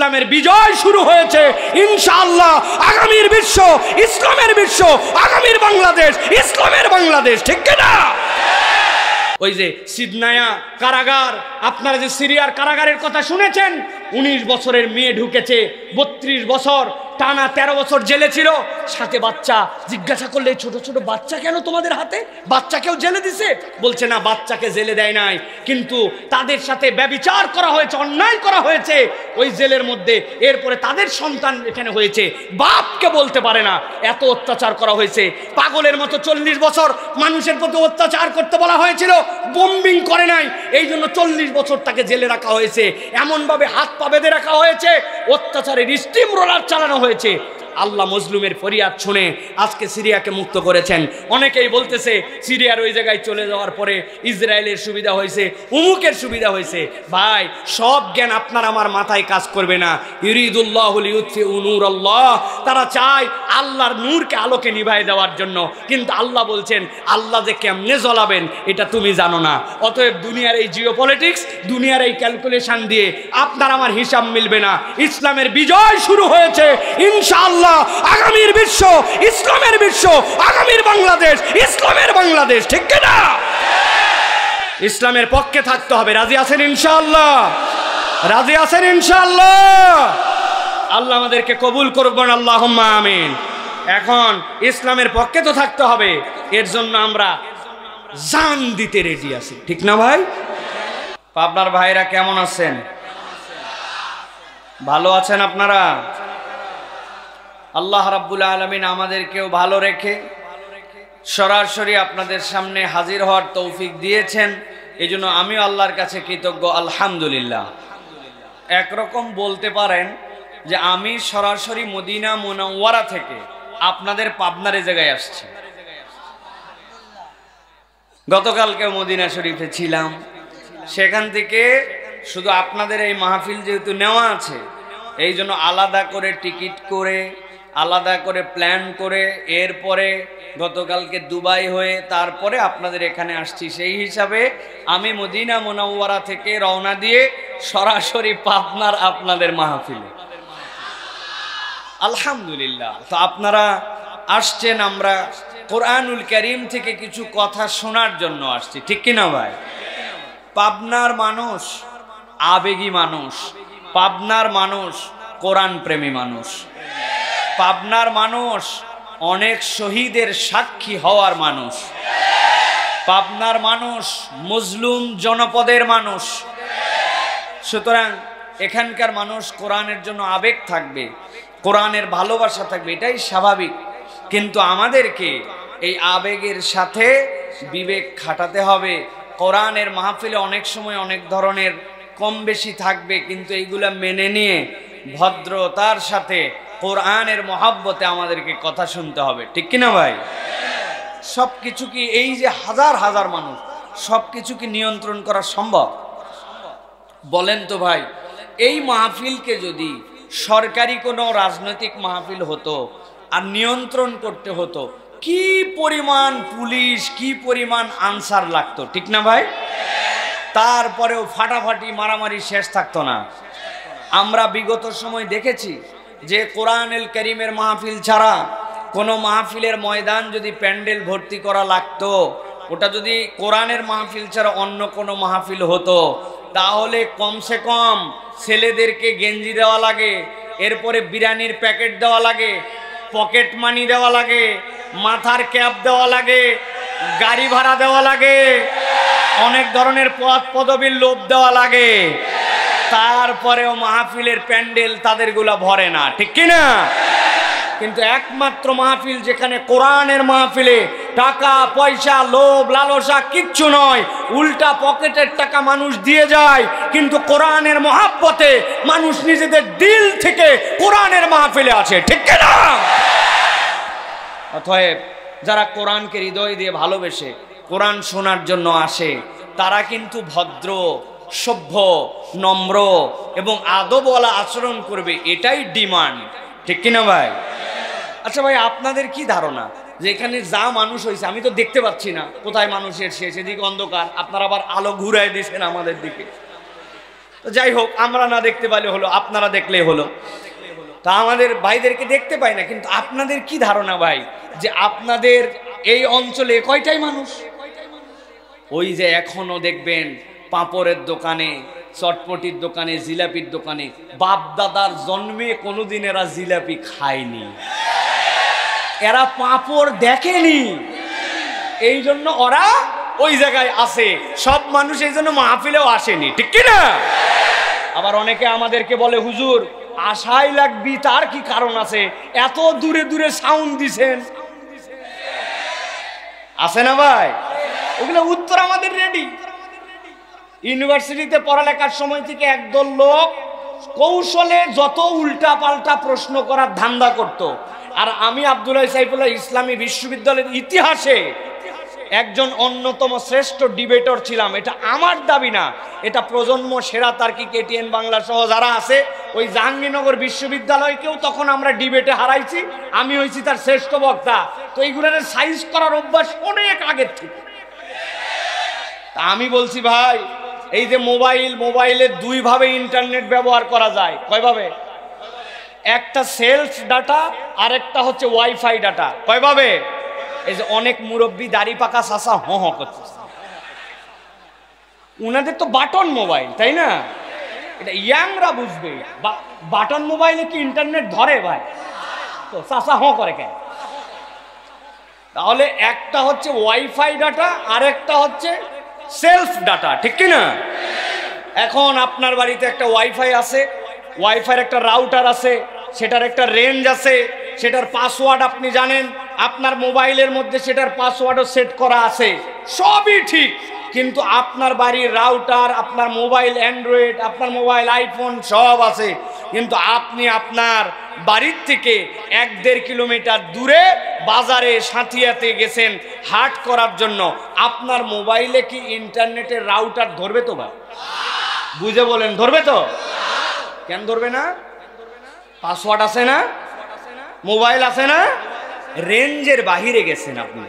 ইসলামের বিজয় শুরু হয়েছে ইনশাআল্লাহ। আগামীর বিশ্ব ইসলামের বিশ্ব, আগামীর বাংলাদেশ ইসলামের বাংলাদেশ, ঠিক কিনা? ওই যে সিদনায়া কারাগার, আপনারা যে সিরিয়ার কারাগারের কথা শুনেছেন, 19 বছরের মেয়ে ঢুকেছে, 32 বছর টানা 13 বছর জেলে ছিল, সাথে বাচ্চা। জিজ্ঞাসা করলে ছোট ছোট বাচ্চা কেন তোমাদের হাতে? বাচ্চাকেও জেলে দিছে? বলছে না, বাচ্চাকে জেলে দেয় নাই, কিন্তু তাদের সাথে ব্যভিচার করা হয়েছে, অন্যায় করা হয়েছে ওই জেলের মধ্যে। এরপরে তাদের সন্তান এখানে হয়েছে, বাপকে বলতে পারে না, এত অত্যাচার করা হয়েছে। পাগলের মতো 40 বছর মানুষের প্রতি অত্যাচার করতে বলা হয়েছিল, বোম্বিং করে নাই, এই জন্য 40 বছর তাকে জেলে রাখা হয়েছে। এমনভাবে হাত পা বেঁধে রাখা হয়েছে, অত্যাচারের স্টিম রোলার চালানো হয়েছে। আল্লাহ মজলুমের ফরিয়াদ শুনে আজকে সিরিয়াকে মুক্ত করেছেন। অনেকেই বলতেছে সিরিয়ার ওই জায়গায় চলে যাওয়ার পরে ইসরায়েলের সুবিধা হয়েছে, উমুকের সুবিধা হয়েছে। ভাই, সব জ্ঞান আপনার আমার মাথায় কাজ করবে না। ইউরিদুল্লাহু লিইউতফিউ নূরাল্লাহ, তারা চায় আল্লাহর নূরকে আলোকে নিভায় দেওয়ার জন্য, কিন্তু আল্লাহ বলছেন আল্লাহ যে কেমনে জ্বলাবেন এটা তুমি জানো না। অতএব দুনিয়ার এই জিওপলিটিক্স, দুনিয়ার এই ক্যালকুলেশন দিয়ে আপনার আমার হিসাব মিলবে না। ইসলামের বিজয় শুরু হয়েছে ইনশাআল্লাহ। আগামীর বিশ্ব ইসলামের বিশ্ব, আগামীর বাংলাদেশ ইসলামের বাংলাদেশ, ঠিক কিনা? ইসলামের পক্ষে থাকতে হবে। রাজি আছেন ইনশাআল্লাহ? রাজি আছেন ইনশাআল্লাহ? আল্লাহ আমাদেরকে কবুল করবেন, আল্লাহুম্মা আমিন। এখন ইসলামের পক্ষে তো থাকতে হবে, এর জন্য আমরা জান দিতে রেডি আছি, ঠিক না ভাই? আপনার ভাইরা কেমন আছেন? ভালো আছেন আপনারা? আল্লাহ রাব্বুল আলামিন আমাদেরকেও ভালো রেখে সরাসরি আপনাদের সামনে হাজির হওয়ার তৌফিক দিয়েছেন, এই জন্য আমিও আল্লাহর কাছে কৃতজ্ঞ, আলহামদুলিল্লাহ। একরকম বলতে পারেন যে আমি সরাসরি মদিনা মুনাওয়ারা থেকে আপনাদের পাবনার জায়গায় আসছি। গতকালকে মদিনা শরীফে ছিলাম, সেখান থেকে শুধু আপনাদের এই মাহফিল যেহেতু নেওয়া আছে, এই জন্য আলাদা করে টিকিট করে, আলাদা করে প্ল্যান করে, এরপরে গতকালকে দুবাই হয়ে তারপরে আপনাদের এখানে আসছি। সেই হিসাবে আমি মদিনা মুনাওয়ারা থেকে রওনা দিয়ে সরাসরি পাবনার আপনাদের মাহফিলে। আলহামদুলিল্লাহ। তো আপনারা আসছেন, আমরা কোরআনুল কারীম থেকে কিছু কথা শোনার জন্য আসছি, ঠিক কিনা ভাই? পাবনার মানুষ আবেগী মানুষ, পাবনার মানুষ কোরআন প্রেমী মানুষ, পাবনার মানুষ অনেক শহীদের সাক্ষী হওয়ার মানুষ, পাবনার মানুষ মজলুম জনপদের মানুষ। সুতরাং এখানকার মানুষ কোরআনের জন্য আবেগ থাকবে, কোরআনের ভালোবাসা থাকবে, এটাই স্বাভাবিক। কিন্তু আমাদেরকে এই আবেগের সাথে বিবেক খাটাতে হবে। কোরআনের মাহফিলে অনেক সময় অনেক ধরনের কম বেশি থাকবে, কিন্তু এইগুলা মেনে নিয়ে ভদ্রতার সাথে কোরআনের মহব্বতে আমাদেরকে কথা শুনতে হবে, ঠিক কিনা ভাই? সব কিছু কি এই যে হাজার হাজার মানুষ, সব কিছু কি নিয়ন্ত্রণ করা সম্ভব? বলেন তো ভাই। এই মাহফিলকে যদি সরকারি কোনো রাজনৈতিক মাহফিল হতো আর নিয়ন্ত্রণ করতে হতো, কি পরিমাণ পুলিশ, কি পরিমাণ আনসার লাগতো, ঠিক না ভাই? তারপরেও ফাটাফাটি মারামারি শেষ থাকতো না। আমরা বিগত সময় দেখেছি যে কোরআনুল কারীমের মাহফিল ছাড়া কোনো মাহফিলের ময়দান যদি প্যান্ডেল ভর্তি করা লাগতো, ওটা যদি কোরআনের মাহফিল ছাড়া অন্য কোনো মাহফিল হতো, তাহলে কমসে কম ছেলেদেরকে গেঞ্জি দেওয়া লাগে, এরপরে বিরিয়ানির প্যাকেট দেওয়া লাগে, পকেট মানি দেওয়া লাগে, মাথার ক্যাপ দেওয়া লাগে, গাড়ি ভাড়া দেওয়া লাগে, অনেক ধরনের পদ পদবীর লোভ দেওয়া লাগে। তারপরেও মাহফিলের প্যান্ডেল তাদেরগুলা ভরে না, ঠিক কিনা? কিন্তু একমাত্র মাহফিল যেখানে কোরআনের মাহফিলে টাকা পয়সা লোভ লালসা কিচ্ছু নয়, উল্টা পকেটের টাকা মানুষ দিয়ে যায়, কিন্তু কোরআনের মহব্বতে মানুষ নিজেদের দিল থেকে কোরআনের মাহফিলে আছে, ঠিক কিনা? অতএব যারা কোরআনকে হৃদয় দিয়ে ভালোবেসে কোরআন শোনার জন্য আসে, তারা কিন্তু ভদ্র, সভ্য, নম্র এবং আদবওয়ালা আচরণ করবে, এটাই ডিমান্ড, ঠিক কিনা ভাই? আচ্ছা ভাই, আপনাদের কি ধারণা যে এখানে যা মানুষ হয়েছে, আমি তো দেখতে পাচ্ছি না কোথায় মানুষের শেষ, এদিকে অন্ধকার, আপনারা আবার আলো ঘুরাই দিয়েছেন আমাদের দিকে। তো যাই হোক, আমরা না দেখতে পাইলে হলো, আপনারা দেখলেই হলো। তা আমাদের ভাইদেরকে দেখতে পাই না, কিন্তু আপনাদের কি ধারণা ভাই যে আপনাদের এই অঞ্চলে কয়টাই মানুষ? ওই যে এখনো দেখবেন পাঁপড়ের দোকানে, চটপটির দোকানে, জিলাপির দোকানে, বাপ দাদার জন্মে কোনোদিন এরা জিলাপি খায়নি, এরা পাঁপড় দেখেনি, এই জন্য ওরা ওই জায়গায় আসে। সব মানুষ এই জন্য মাহফিলেও আসেনি, ঠিক কি না? আবার অনেকে আমাদেরকে বলে, হুজুর আশাই লাগবি, তার কি কারণ আছে? এত দূরে দূরে সাউন্ড দিছেন, আছে না ভাই? ওগুলো উত্তর আমাদের রেডি। ইউনিভার্সিটিতে পড়ালেখার সময় থেকে একদল লোক কৌশলে যত উল্টা পাল্টা প্রশ্ন করার ধান্দা করত, আর আমি আব্দুল্লাহ সাইফুল্লাহ ইসলামী বিশ্ববিদ্যালয়ের ইতিহাসে একজন অন্যতম শ্রেষ্ঠ ডিবেটর ছিলাম। এটা আমার দাবি না, এটা প্রজন্ম সেরা তার্কিক এটিএন বাংলা সহ যারা আছে, ওই জাহাঙ্গীরনগর বিশ্ববিদ্যালয়কেও তখন আমরা ডিবেটে হারাইছি, আমি হয়েছি তার শ্রেষ্ঠ বক্তা। তো এইগুলোর সাইজ করার অভ্যাস অনেক আগের থেকে। তা আমি বলছি ভাই, এই যে মোবাইলে দুই ভাবে ইন্টারনেট ব্যবহার করা যায়। কয়ভাবে? একটা সেলফ ডাটা আর একটা হচ্ছে ওয়াইফাই ডাটা। কয়ভাবে? এই যে অনেক মুরব্বী দাড়ি পাকা চাচা হ হ করছে, উনাদের তো বাটন মোবাইল, তাই না? এটা ইয়াংরা বুঝবে। বাটন মোবাইলে কি ইন্টারনেট ধরে ভাই? তো চাচা হ করে কেন? তাহলে একটা হচ্ছে ওয়াইফাই ডাটা আর একটা হচ্ছে সেলফ ডাটা, ঠিক কি না? এখন আপনার বাড়িতে একটা ওয়াইফাই আছে, ওয়াইফাইয়ের একটা রাউটার আছে, সেটার একটা রেঞ্জ আছে, সেটার পাসওয়ার্ড আপনি জানেন, আপনার মোবাইলের মধ্যে সেটার পাসওয়ার্ডও সেট করা আছে, সবই ঠিক। কিন্তু আপনার বাড়ির রাউটার, আপনার মোবাইল অ্যান্ড্রয়েড, আপনার মোবাইল আইফোন সব আছে, কিন্তু আপনি আপনার বাড়ির থেকে 1-1.5 কিলোমিটার দূরে বাজারে সাঁথিয়াতে গেছেন হাট করার জন্য, আপনার মোবাইলে কি ইন্টারনেটের রাউটার ধরবে তো ভাই? বুঝে বলেন, ধরবে তো? কেন ধরবে না? পাসওয়ার্ড আছে না, মোবাইল আছে না, রেঞ্জের বাহিরে গেছেন আপনি।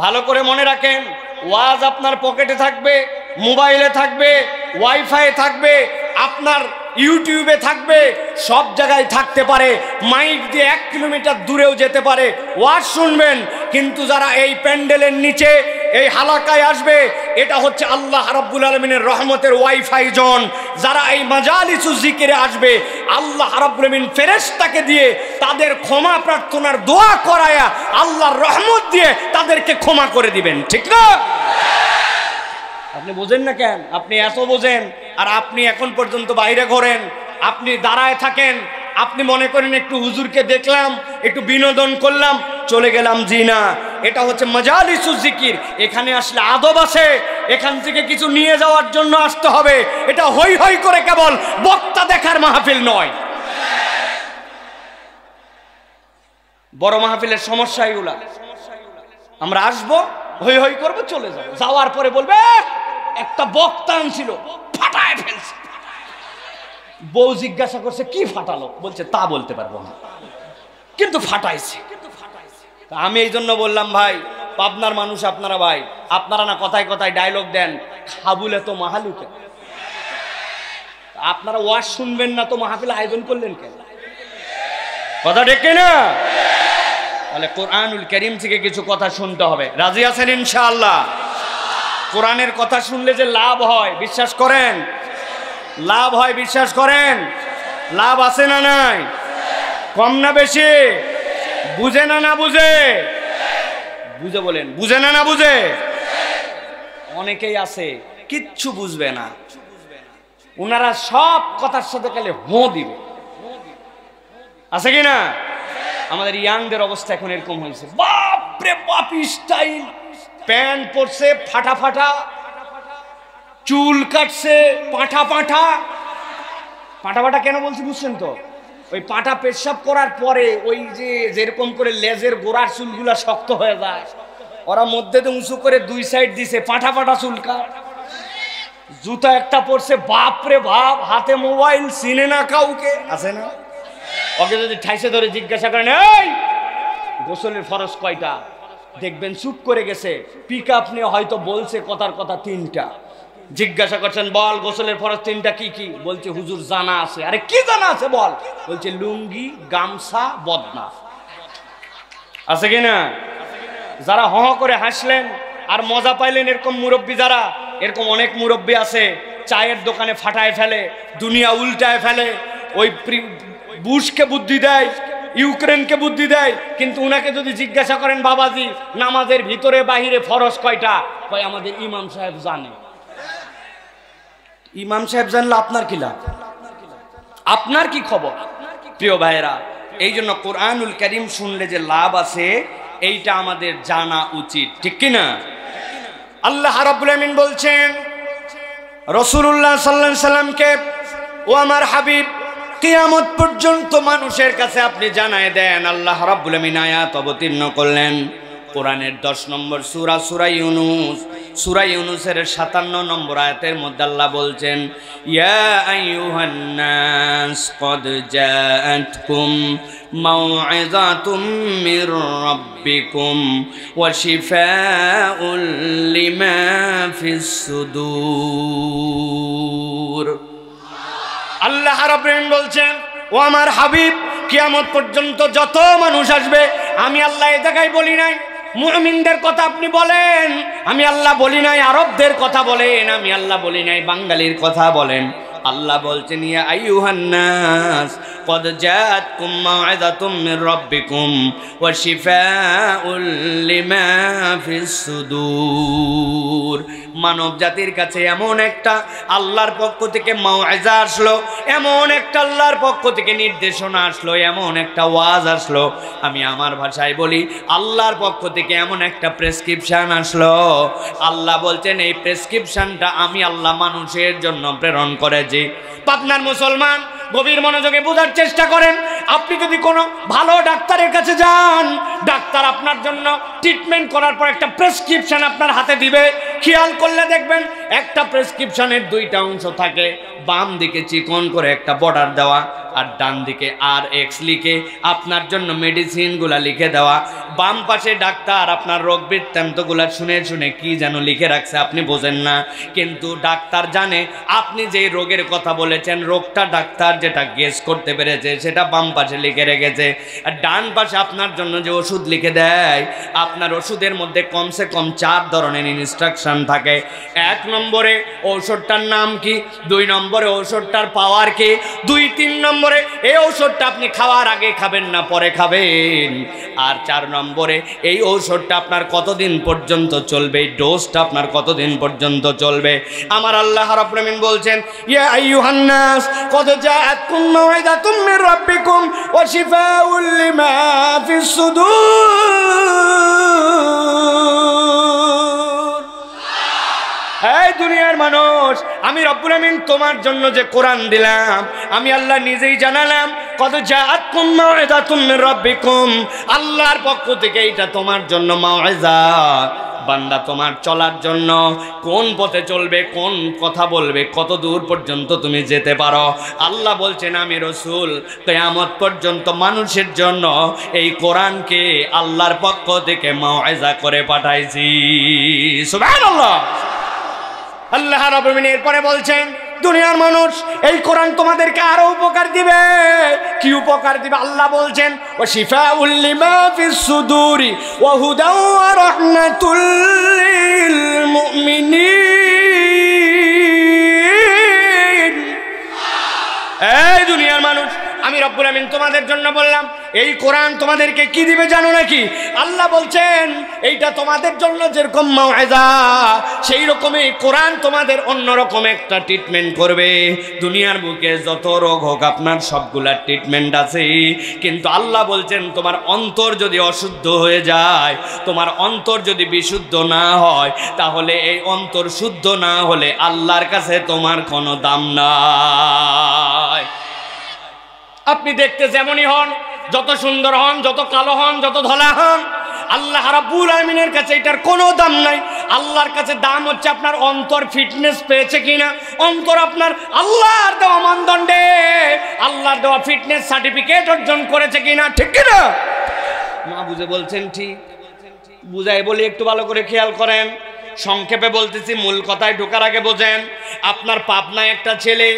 ভালো করে মনে রাখেন, ওয়াজ আপনার পকেটে থাকবে, মোবাইলে থাকবে, ওয়াইফাই থাকবে, আপনার ইউটিউবে থাকবে, সব জায়গায় থাকতে পারে, মাইক দিয়ে 1 কিলোমিটার দূরেও যেতে পারে, ওয়াজ শুনবেন। কিন্তু যারা এই প্যান্ডেলের নিচে এই হালাকায় আসবে, এটা হচ্ছে আল্লাহ রাব্বুল আলামিনের রহমতের ওয়াইফাই জোন। যারা এই মাজালিসুজ জিকিরে আসবে, আল্লাহ রাব্বুল আলামিন ফেরেশতাকে দিয়ে তাদের ক্ষমা প্রার্থনার দোয়া করায়া আল্লাহর রহমত দিয়ে তাদেরকে ক্ষমা করে দিবেন, ঠিক না? আপনি বোঝেন না কেন? আপনি এত বোঝেন, আর আপনি এখন পর্যন্ত বাইরে ঘোরেন, আপনি দাঁড়ায় থাকেন, আপনি মনে করেন একটু হুজুরকে দেখলাম, একটু বিনোদন করলাম, চলে গেলাম। জি না, এটা হচ্ছে মাজালিসুজ জিকির। এখানে আসলে আদব আছে, এখান থেকে কিছু নিয়ে যাওয়ার জন্য আসতে হবে। এটা হই হই করে কেবল বক্তা দেখার মাহফিল নয়। বড় মাহফিলের সমস্যা এগুলা। আমরা আসবো, হই হই করবো, চলে যাবো, যাওয়ার পরে বলবে একটা বক্তা আনছিল, ফাটায় ফেলছে। বউ জিজ্ঞাসা করছে কি ফাটালো, বলছে তা বলতে পারবো না, কিন্তু ফাটাইছে। আমি এই জন্য বললাম ভাই, পাবনার মানুষ আপনারা ভাই, আপনারা না কথায় কথায় ডায়লগ দেন, খাবুলে তো মাহালুকে। আপনারা ওয়াজ শুনবেন না তো মাহফিল আয়োজন করলেন কেন? কথা ঠিক না? তাহলে কোরআনুল কারীম থেকে কিছু কথা শুনতে হবে। রাজি আছেন ইনশাআল্লাহ? কোরআনের কথা শুনলে যে লাভ হয় বিশ্বাস করেন, লাভ হয় বিশ্বাস করেন। লাভ আছে না নাই? কম না বেশি? বুঝে না না বুঝে? বুঝে বলেন, বুঝে না না বুঝে? অনেকেই আছে কিচ্ছু বুঝবে না, ওনারা সব কথার সাথে খালি হো দিবে, আছে কি না? আমাদের ইয়াংদের অবস্থা এখন এরকম হয়েছে, বাপরে বাপ স্টাইল, প্যান্ট পরছে ফাটা ফাটা, চুল কাটছে পাঁঠা পাঁঠা। পাঁঠা পাঁঠা কেন বলছি বুঝছেন তো? ওই পাঁঠা পেশাব করার পরে ওই যে যেরকম করে লেজের গোড়ার চুলগুলা শক্ত হয়ে যায়, ওরা মধ্যে তো উঁচু করে 2 সাইড দিছে, পাঁঠা পাঁঠা চুলকা। জুতা একটা পরছে, বাপরে বাপ, হাতে মোবাইল, চিনে না কাউকে, আছে না? ওকে যদি ঠাইসে ধরে জিজ্ঞাসা করেন এই গোসলের ফরজ কয়টা, দেখবেন চুপ করে গেছে। পিক আপ নিয়ে হয়তো বলছে কথার কথা 3টা, জিজ্ঞাসা করছেন, বল গোসলের ফরজ তিনটা কি কি? বলছে হুজুর জানা আছে। আরে কি জানা আছে বল? বলছে লুঙ্গি, গামছা, বদনা। আছে কিনা? যারা হ করে হাসলেন আর মজা পাইলেন, এরকম মুরব্বী যারা, এরকম অনেক মুরব্বী আছে চায়ের দোকানে ফাটায় ফেলে, দুনিয়া উল্টায় ফেলে, ওই বুশকে বুদ্ধি দেয়, ইউক্রেনকে বুদ্ধি দেয়, কিন্তু উনাকে যদি জিজ্ঞাসা করেন বাবাজি নামাজের ভিতরে বাহিরে ফরজ কয়টা, কয় আমাদের ইমাম সাহেব জানে। ইমাম সাহেব জানলে আপনার কি লাভ? আপনার কি খবর? প্রিয় ভাইয়েরা, এই জন্য কোরআনুল কারীম শুনলে যে লাভ আছে এইটা আমাদের জানা উচিত, ঠিক কিনা? আল্লাহ রাব্বুল আমিন বলছেন রাসূলুল্লাহ সাল্লাল্লাহু আলাইহি সাল্লামকে, ও আমার হাবিব কিয়ামত পর্যন্ত মানুষের কাছে আপনি জানায় দেন। আল্লাহ রাব্বুল আমিন আয়াত অবতীর্ণ করলেন কোরআনের 10 নম্বর সূরা, সূরা ইউনূস। সূরা ইউনূসের 57 নম্বর আয়াতের মধ্যে আল্লাহ বলছেন, ইয়া আইয়ুহান নাস ক্বাদ জাআতকুম মাউইযাতুম মির রাব্বিকুম ওয়া শিফাউল লিমা ফিস সুদূর। আল্লাহ রাব্বুল আলামিন বলছেন, ও আমার হাবিব কিয়ামত পর্যন্ত যত মানুষ আসবে, আমি আল্লাহ এ জায়গায় বলি নাই মুমিনদের কথা আপনি বলেন, আমি আল্লাহ বলি নাই আরবদের কথা বলেন, আমি আল্লাহ বলি নাই বাঙালির কথা বলেন। আল্লাহ বলছেন, ইয়া আইয়ুহান নাস ক্বাদ জাআতকুম মাউইযাতুম মির রাব্বিকুম ওয়া শিফাউল লিমা ফিস সুদূর। মানব জাতির কাছে এমন একটা আল্লাহর পক্ষ থেকে মাউইজা আসলো, এমন একটা আল্লাহর পক্ষ থেকে নির্দেশনা আসলো, এমন একটা ওয়াজ আসলো, আমি আমার ভাষায় বলি আল্লাহর পক্ষ থেকে এমন একটা প্রেসক্রিপশন আসলো। আল্লাহ বলছেন এই প্রেসক্রিপশনটা আমি আল্লাহ মানুষের জন্য প্রেরণ করেছি। পাবনার মুসলমান গভীর মনোযোগে বোঝার চেষ্টা করেন। আপনি যদি কোনো ভালো ডাক্তারের কাছে যান, ডাক্তার আপনার জন্য ট্রিটমেন্ট করার পর একটা প্রেসক্রিপশন আপনার হাতে দিবে। খেয়াল করলে দেখবেন একটা প্রেসক্রিপশনের 2টা অংশ থাকে, বাম দিকে চিকন করে একটা বর্ডার দেওয়া, আর ডান দিকে RX লিখে আপনার জন্য মেডিসিনগুলা লিখে দেওয়া। বাম পাশে ডাক্তার আপনার রোগ বৃত্তান্তগুলা শুনে শুনে কি যেন লিখে রাখছে, আপনি বোঝেন না, কিন্তু ডাক্তার জানে আপনি যে রোগের কথা বলেছেন, রোগটা ডাক্তার যেটা গেস করতে পেরেছে সেটা বাম পাশে লিখে রেখেছে। আর ডান পাশে আপনার জন্য যে ওষুধ লিখে দেয়, আপনার ওষুধের মধ্যে কমসে কম 4 ধরনের ইনস্ট্রাকশন থাকে। 1 নম্বরে ঔষধটার নাম কি, 2 নম্বরে ঔষধটার পাওয়ার কি, 2-3 নম্বরে এই ঔষধটা আপনি খাওয়ার আগে খাবেন না পরে খাবেন, আর 4 নম্বরে এই ঔষধটা আপনার কতদিন পর্যন্ত চলবে, এই ডোজটা আপনার কতদিন পর্যন্ত চলবে। আমার আল্লাহ রাব্বুল আমিন বলছেন, ইয়া আইয়ুহান নাস ক্বাদ জাআতকুম মাউইযাতুম মির রাব্বিকুম ওয়া শিফাউল লিমা ফিস সুদূর। এই দুনিয়ার মানুষ, আমি রব্বুল আমিন তোমার জন্য যে কোরআন দিলাম, আমি আল্লাহ নিজেই জানালাম ক্বাদ জাআতকুম মাউইযাতুম মির রাব্বিকুম, আল্লাহর পক্ষ থেকে এটা তোমার জন্য মাউইজা। বান্দা তোমার চলার জন্য কোন পথে চলবে, কোন কথা বলবে, কত দূর পর্যন্ত তুমি যেতে পারো, আল্লাহ বলছেন আমি রাসূল কিয়ামত পর্যন্ত মানুষের জন্য এই কোরআনকে আল্লাহর পক্ষ থেকে মাউইজা করে পাঠাইছি। সুবহানাল্লাহ। আল্লাহ রাব্বুল আমিন এরপরে বলছেন, দুনিয়ার মানুষ এই কোরআন তোমাদেরকে আরো উপকার দিবে। কি উপকার দিবে? আল্লাহ বলছেন, ওয়া শিফাউল লিমা ফিস সুদুরি ওয়া হুদাও ওয়া রাহমাতুল লিল মুমিনিন। এই দুনিয়ার মানুষ, আমি রব্বুল আমিন তোমাদের জন্য বললাম এই কোরআন তোমাদেরকে কি দিবে জানো নাকি? আল্লাহ বলছেন এইটা তোমাদের জন্য যেরকম মাউইজা, সেই রকমই কোরআন তোমাদের অন্যরকম একটা ট্রিটমেন্ট করবে। দুনিয়ার বুকে যত রোগ হোক আপনার সবগুলা ট্রিটমেন্ট আছে, কিন্তু আল্লাহ বলছেন তোমার অন্তর যদি অশুদ্ধ হয়ে যায়, তোমার অন্তর যদি বিশুদ্ধ না হয়, তাহলে এই অন্তর শুদ্ধ না হলে আল্লাহর কাছে তোমার কোনো দাম নাই। আপনি দেখতে যেমনই হন, যত সুন্দর হন, যত কালো হন, যত ধলা হন, আল্লাহ রাব্বুল আমিনের কাছে এটার কোনো দাম নাই। আল্লাহর কাছে দাম হচ্ছে আপনার অন্তর ফিটনেস পেয়েছে কিনা, অন্তর আপনার আল্লাহর দেওয়া মানদণ্ডে আল্লাহর দেওয়া ফিটনেস সার্টিফিকেট অর্জন করেছে কিনা, ঠিক কিনা? না বুঝে বলছেন ঠিক, বুঝাই বলি একটু ভালো করে খেয়াল করেন। সংক্ষেপে বলতেছি, মূল কথায় ঢোকার আগে বোঝেন। আপনার পাবনায় একটা ছেলে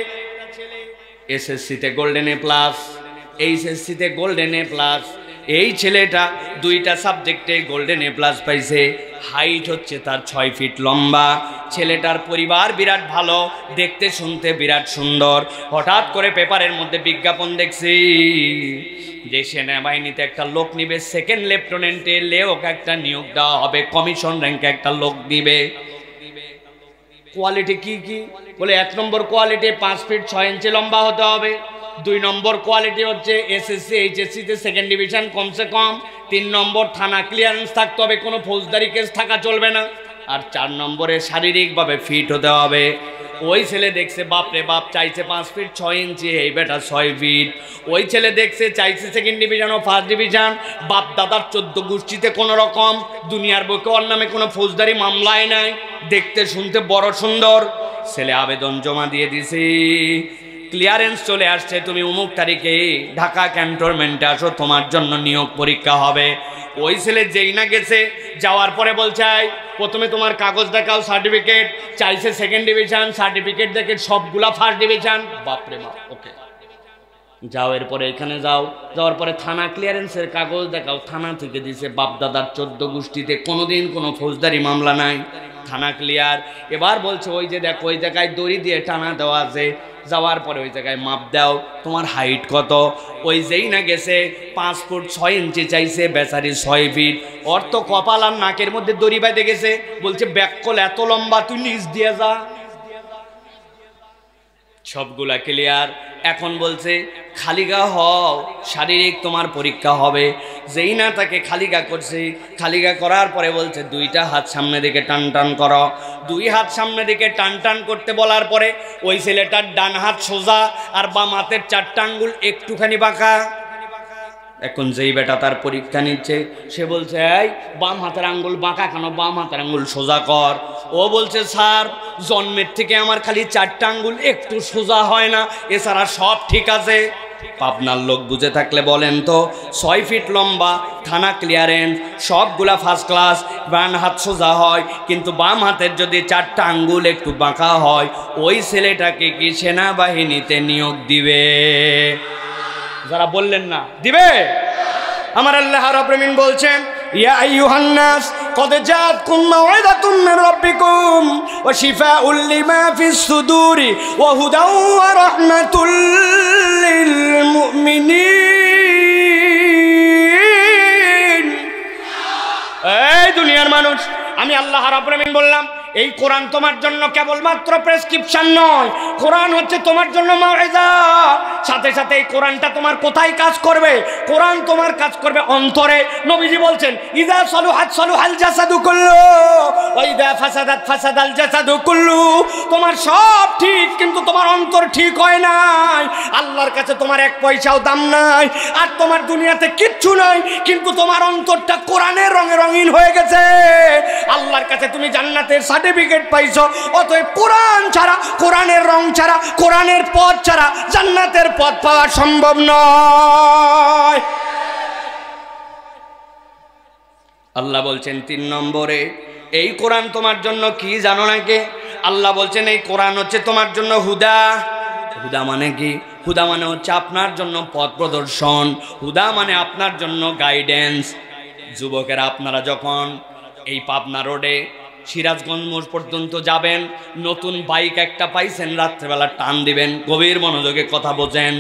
এসএসসিতে গোল্ডেন এ প্লাস, এইচএসসিতে গোল্ডেন এ প্লাস। এই ছেলেটা 2টা সাবজেক্টে গোল্ডেন এ প্লাস পাইছে। হাইট হচ্ছে তার 6 ফিট লম্বা। ছেলেটার পরিবার বিরাট ভালো, দেখতে শুনতে বিরাট সুন্দর। হঠাৎ করে পেপারের মধ্যে বিজ্ঞাপন দেখছি যে সেনাবাহিনীতে একটা লোক নিবে, সেকেন্ড লেফটেন্যান্টে লেওক একটা নিয়োগ দেওয়া হবে, কমিশন র্যাঙ্কে একটা লোক নিবে। কোয়ালিটি কি কি বলে, 1 নম্বর কোয়ালিটি 5 ফিট 6 ইঞ্চি লম্বা হতে হবে। 2 নম্বর কোয়ালিটি হচ্ছে এসএসসি এইচএসসিতে সেকেন্ড ডিভিশন কমসে কম। 3 নম্বর থানা ক্লিয়ারেন্স থাকতে হবে, কোনো ফৌজদারি কেস থাকা চলবে না। আর 4 নম্বরে শারীরিকভাবে ফিট হতে হবে। ওই ছেলে দেখছে, বাপরে বাপ, চাইছে 5 ফিট 6 ইঞ্চি, এই বেটা 6 ফিট। ওই ছেলে দেখছে, চাইছে সেকেন্ড ডিভিশন ও ফার্স্ট ডিভিশন, বাপ দাদার 14 গোষ্ঠীতে কোনো রকম দুনিয়ার বুকে ওর নামে কোনো ফৌজদারি মামলায় নাই, দেখতে শুনতে বড় সুন্দর। ছেলে আবেদন জমা দিয়ে দিছে, ক্লিয়ারেন্স চলে আসছে, তুমি অমুক তারিখে ঢাকা ক্যান্টনমেন্টে আসো, তোমার জন্য নিয়োগ পরীক্ষা হবে। ওই ছেলে যেই না গেছে, যাওয়ার পরে বলছে প্রথমে তোমার কাগজ দেখাও, সার্টিফিকেট। চাইছে সেকেন্ড ডিভিশন, সার্টিফিকেট দেখে সবগুলা ফার্স্ট ডিভিশন। বাপরে বাপ, ওকে যাও, এরপরে এখানে যাও। যাওয়ার পরে থানা ক্লিয়ারেন্সের কাগজ দেখাও, থানা থেকে দিছে বাপদাদার 14 গোষ্ঠীতে কোনোদিন কোনো ফৌজদারি মামলা নাই, থানা ক্লিয়ার। এবার বলছে ওই যে দেখো, ওই জায়গায় দড়ি দিয়ে টানা দেওয়া আছে। যাওয়ার পরে ওই জায়গায় মাপ দাও, তোমার হাইট কত। ওই যেই না গেছে 5 ফুট 6 ইঞ্চি চাইছে, বেচারি 6 ফিট। ওর তো কপাল আর নাকের মধ্যে দড়ি বেঁধে গেছে। বলছে ব্যাককল এত লম্বা, তুই নিচ দিয়ে যা। সবগুলা ক্লিয়ার। এখন বলছে খালিগা হও, শারীরিক তোমার পরীক্ষা হবে। যেই না তাকে খালিগা করছে, খালিগা করার পরে বলছে 2টা হাত সামনে দিকে টান টান করো। 2 হাত সামনে দিকে টান টান করতে বলার পরে ওই ছেলেটার ডান হাত সোজা আর বাম হাতের 4টা আঙ্গুল একটুখানি বাঁকা। এখন যেই বেটা তার পরীক্ষা নিচ্ছে, সে বলছে এই বাম হাতের আঙ্গুল বাঁকা কেন, বাম হাতের আঙ্গুল সোজা কর। ও বলছে স্যার, জন্মের থেকে আমার খালি 4টা আঙ্গুল একটু সোজা হয় না, এছাড়া সব ঠিক আছে। পাবনার লোক বুঝে থাকলে বলেন তো, 6 ফিট লম্বা, থানা ক্লিয়ারেন্স, সবগুলা ফার্স্ট ক্লাস, বাম হাত সোজা হয়, কিন্তু বাম হাতের যদি 4টা আঙ্গুল একটু বাঁকা হয়, ওই ছেলেটাকে কি সেনাবাহিনীতে নিয়োগ দিবে? যারা বললেন না দিবে, আমার আল্লাহ রাব্বুল আলামিন বলছেন ইয়া আইয়ুহান নাস কদ জাআতকুম মাউইযাতুম মির রাব্বিকুম ওয়া শিফাউল লিমা ফিস সুদুরি ওয়া হুদাও ওয়া রাহমাতুল লিল মুমিনিন। এই দুনিয়ার মানুষ, আমি আল্লাহ রাব্বুল আলামিন বললাম এই কোরআন তোমার জন্য কেবলমাত্র প্রেসক্রিপশন নয়, কোরআন হচ্ছে তোমার জন্য মাউইযা। সাথে সাথে এই কোরআনটা তোমার কোথায় কাজ করবে? কোরআন তোমার কাজ করবে অন্তরে। নবীজি বলছেন ইযা সালুহাত সালুহাল জাসাদু কুল্লু ওয়া ইযা ফাসাদাত ফাসাদাল জাসাদু কুল্লু। তোমার সব ঠিক, কিন্তু তোমার অন্তর ঠিক হয় নাই। আল্লাহর কাছে তোমার 1 পয়সাও দাম নাই, আর তোমার দুনিয়াতে কিচ্ছু নাই, কিন্তু তোমার অন্তরটা কোরআনের রঙে রঙিন হয়ে গেছে। আল্লাহর কাছে তুমি জান্নাতের সার্টিফিকেট পাইছো, অতএব কোরআন ছাড়া, কোরআনের রং ছাড়া, কোরআনের পথ ছাড়া জান্নাতের পথ পাওয়া সম্ভব নয়। আল্লাহ বলছেন 3 নম্বরে, এই কোরআন তোমার জন্য কি জানো নাকি? আল্লাহ বলছেন এই কোরআন হচ্ছে তোমার জন্য হুদা। হুদা মানে কি? হুদা মানে হচ্ছে আপনার জন্য পথ প্রদর্শন, হুদা মানে আপনার জন্য গাইডেন্স। যুবকেরা, আপনারা যখন এই পাবনা রোডে সিরাজগঞ্জ মোড় পর্যন্ত যাবেন, নতুন বাইক একটা পাইছেন, রাত্রেবেলা টান দিবেন, গভীর মনোযোগে কথা বোঝেন।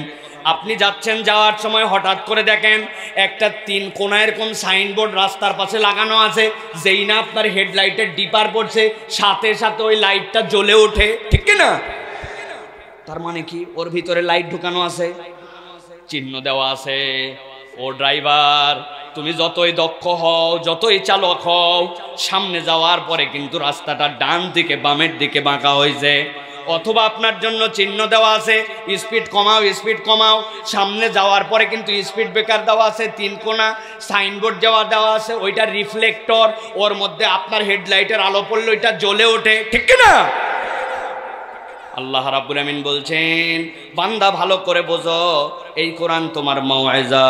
আপনি যাচ্ছেন, যাওয়ার সময় হঠাৎ করে দেখেন একটা 3 কোণা এরকম সাইনবোর্ড রাস্তার পাশে লাগানো আছে। যেই না আপনার হেডলাইটের ডিপার পড়ছে, সাথে সাথে ওই লাইটটা জ্বলে ওঠে, ঠিক না? তার মানে কি? ওর ভিতরে লাইট ঢুকানো আছে, চিহ্ন দেওয়া আছে। ও ড্রাইভার, তুমি যতই দক্ষ হও, যতই চালক হও, সামনে যাওয়ার পরে কিন্তু রাস্তাটা ডান দিকে বামের দিকে বাঁকা হয়েছে, অথবা আপনার জন্য চিহ্ন দেওয়া আছে স্পিড কমাও, স্পিড কমাও। সামনে যাওয়ার পরে কিন্তু স্পিড ব্রেকার দেওয়া আছে, 3 কোণা সাইনবোর্ড দেওয়া আছে, ওইটা রিফ্লেক্টর, ওর মধ্যে আপনার হেডলাইটের আলো পড়লে ওইটা জ্বলে ওঠে, ঠিক না? আল্লাহ রাব্বুল আমিন বলছেন বান্দা ভালো করে বোঝো, এই কোরআন তোমার মাওয়াইজা,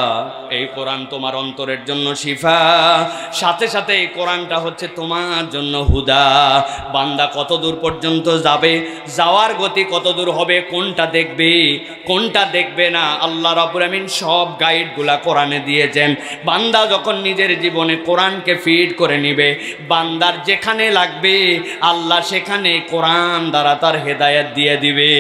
এই কোরআন তোমার অন্তরের জন্য শিফা, সাথে সাথে এই কোরআনটা হচ্ছে তোমার জন্য হুদা। বান্দা কত দূর পর্যন্ত যাবে, যাওয়ার গতি কত দূর হবে, কোনটা দেখবে কোনটা দেখবে না, আল্লাহ রাব্বুল আমিন সব গাইডগুলা কোরআনে দিয়েছেন। বান্দা যখন নিজের জীবনে কোরআনকে ফিট করে নিবে, বান্দার যেখানে লাগবে আল্লাহ সেখানে কোরআন দ্বারা তার হেদায়েত দিয়ে দিবে।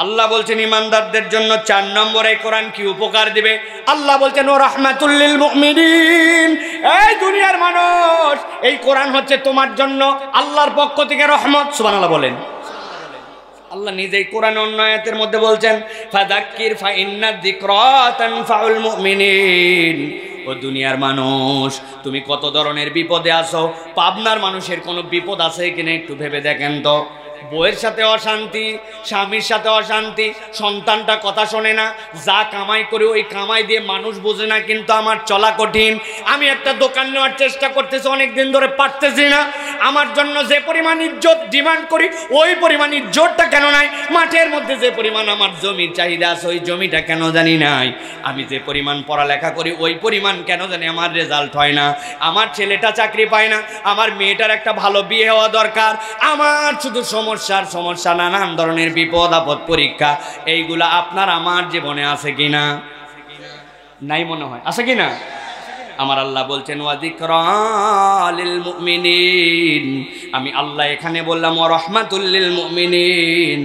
আল্লাহ বলছেন ইমানদারদের জন্য 4 নম্বরে কোরআন কি উপকার দিবে। আল্লাহ বলছেন ও রাহমাতুল লিল মুমিনিন, এই দুনিয়ার মানুষ, এই কোরআন হচ্ছে তোমার জন্য আল্লাহর পক্ষ থেকে রহমত। সুবহানাল্লাহ বলেন। আল্লাহ নিজেই কোরআন অন্য আয়াতের মধ্যে বলছেন ফাযাক্কির ফাইন্না যিকরা তানফাউল মুমিনিন। ও দুনিয়ার মানুষ, তুমি কত ধরনের বিপদে আছো, পাবনার মানুষের কোনো বিপদ আছে কিনা একটু ভেবে দেখেন তো। বউয়ের সাথে অশান্তি, স্বামীর সাথে অশান্তি, সন্তানটা কথা শোনে না, যা কামাই করে ওই কামাই দিয়ে মানুষ বোঝে না, কিন্তু আমার চলা কঠিন, আমি একটা দোকান নেওয়ার চেষ্টা করতেছি অনেকদিন ধরে পারতেছি না, আমার জন্য যে পরিমাণ ইজ্জত ডিমান্ড করি ওই পরিমাণ ইজ্জতটা কেন নাই, মাঠের মধ্যে যে পরিমাণ আমার জমির চাহিদা আছে ওই জমিটা কেন জানি নাই, আমি যে পরিমাণ পড়ালেখা করি ওই পরিমাণ কেন জানি আমার রেজাল্ট হয় না, আমার ছেলেটা চাকরি পায় না, আমার মেয়েটার একটা ভালো বিয়ে হওয়া দরকার, আমার শুধু সমস্যা নানান ধরনের বিপদ আপদ পরীক্ষা, এইগুলা আপনার আমার জীবনে আছে কিনা? নাই মনে হয়, আছে কিনা? আমার আল্লাহ বলছেন ওয়া যিকরা লিল মুমিনিন, আমি আল্লাহ এখানে বললাম ওয়া রাহমাতুল লিল মুমিনিন।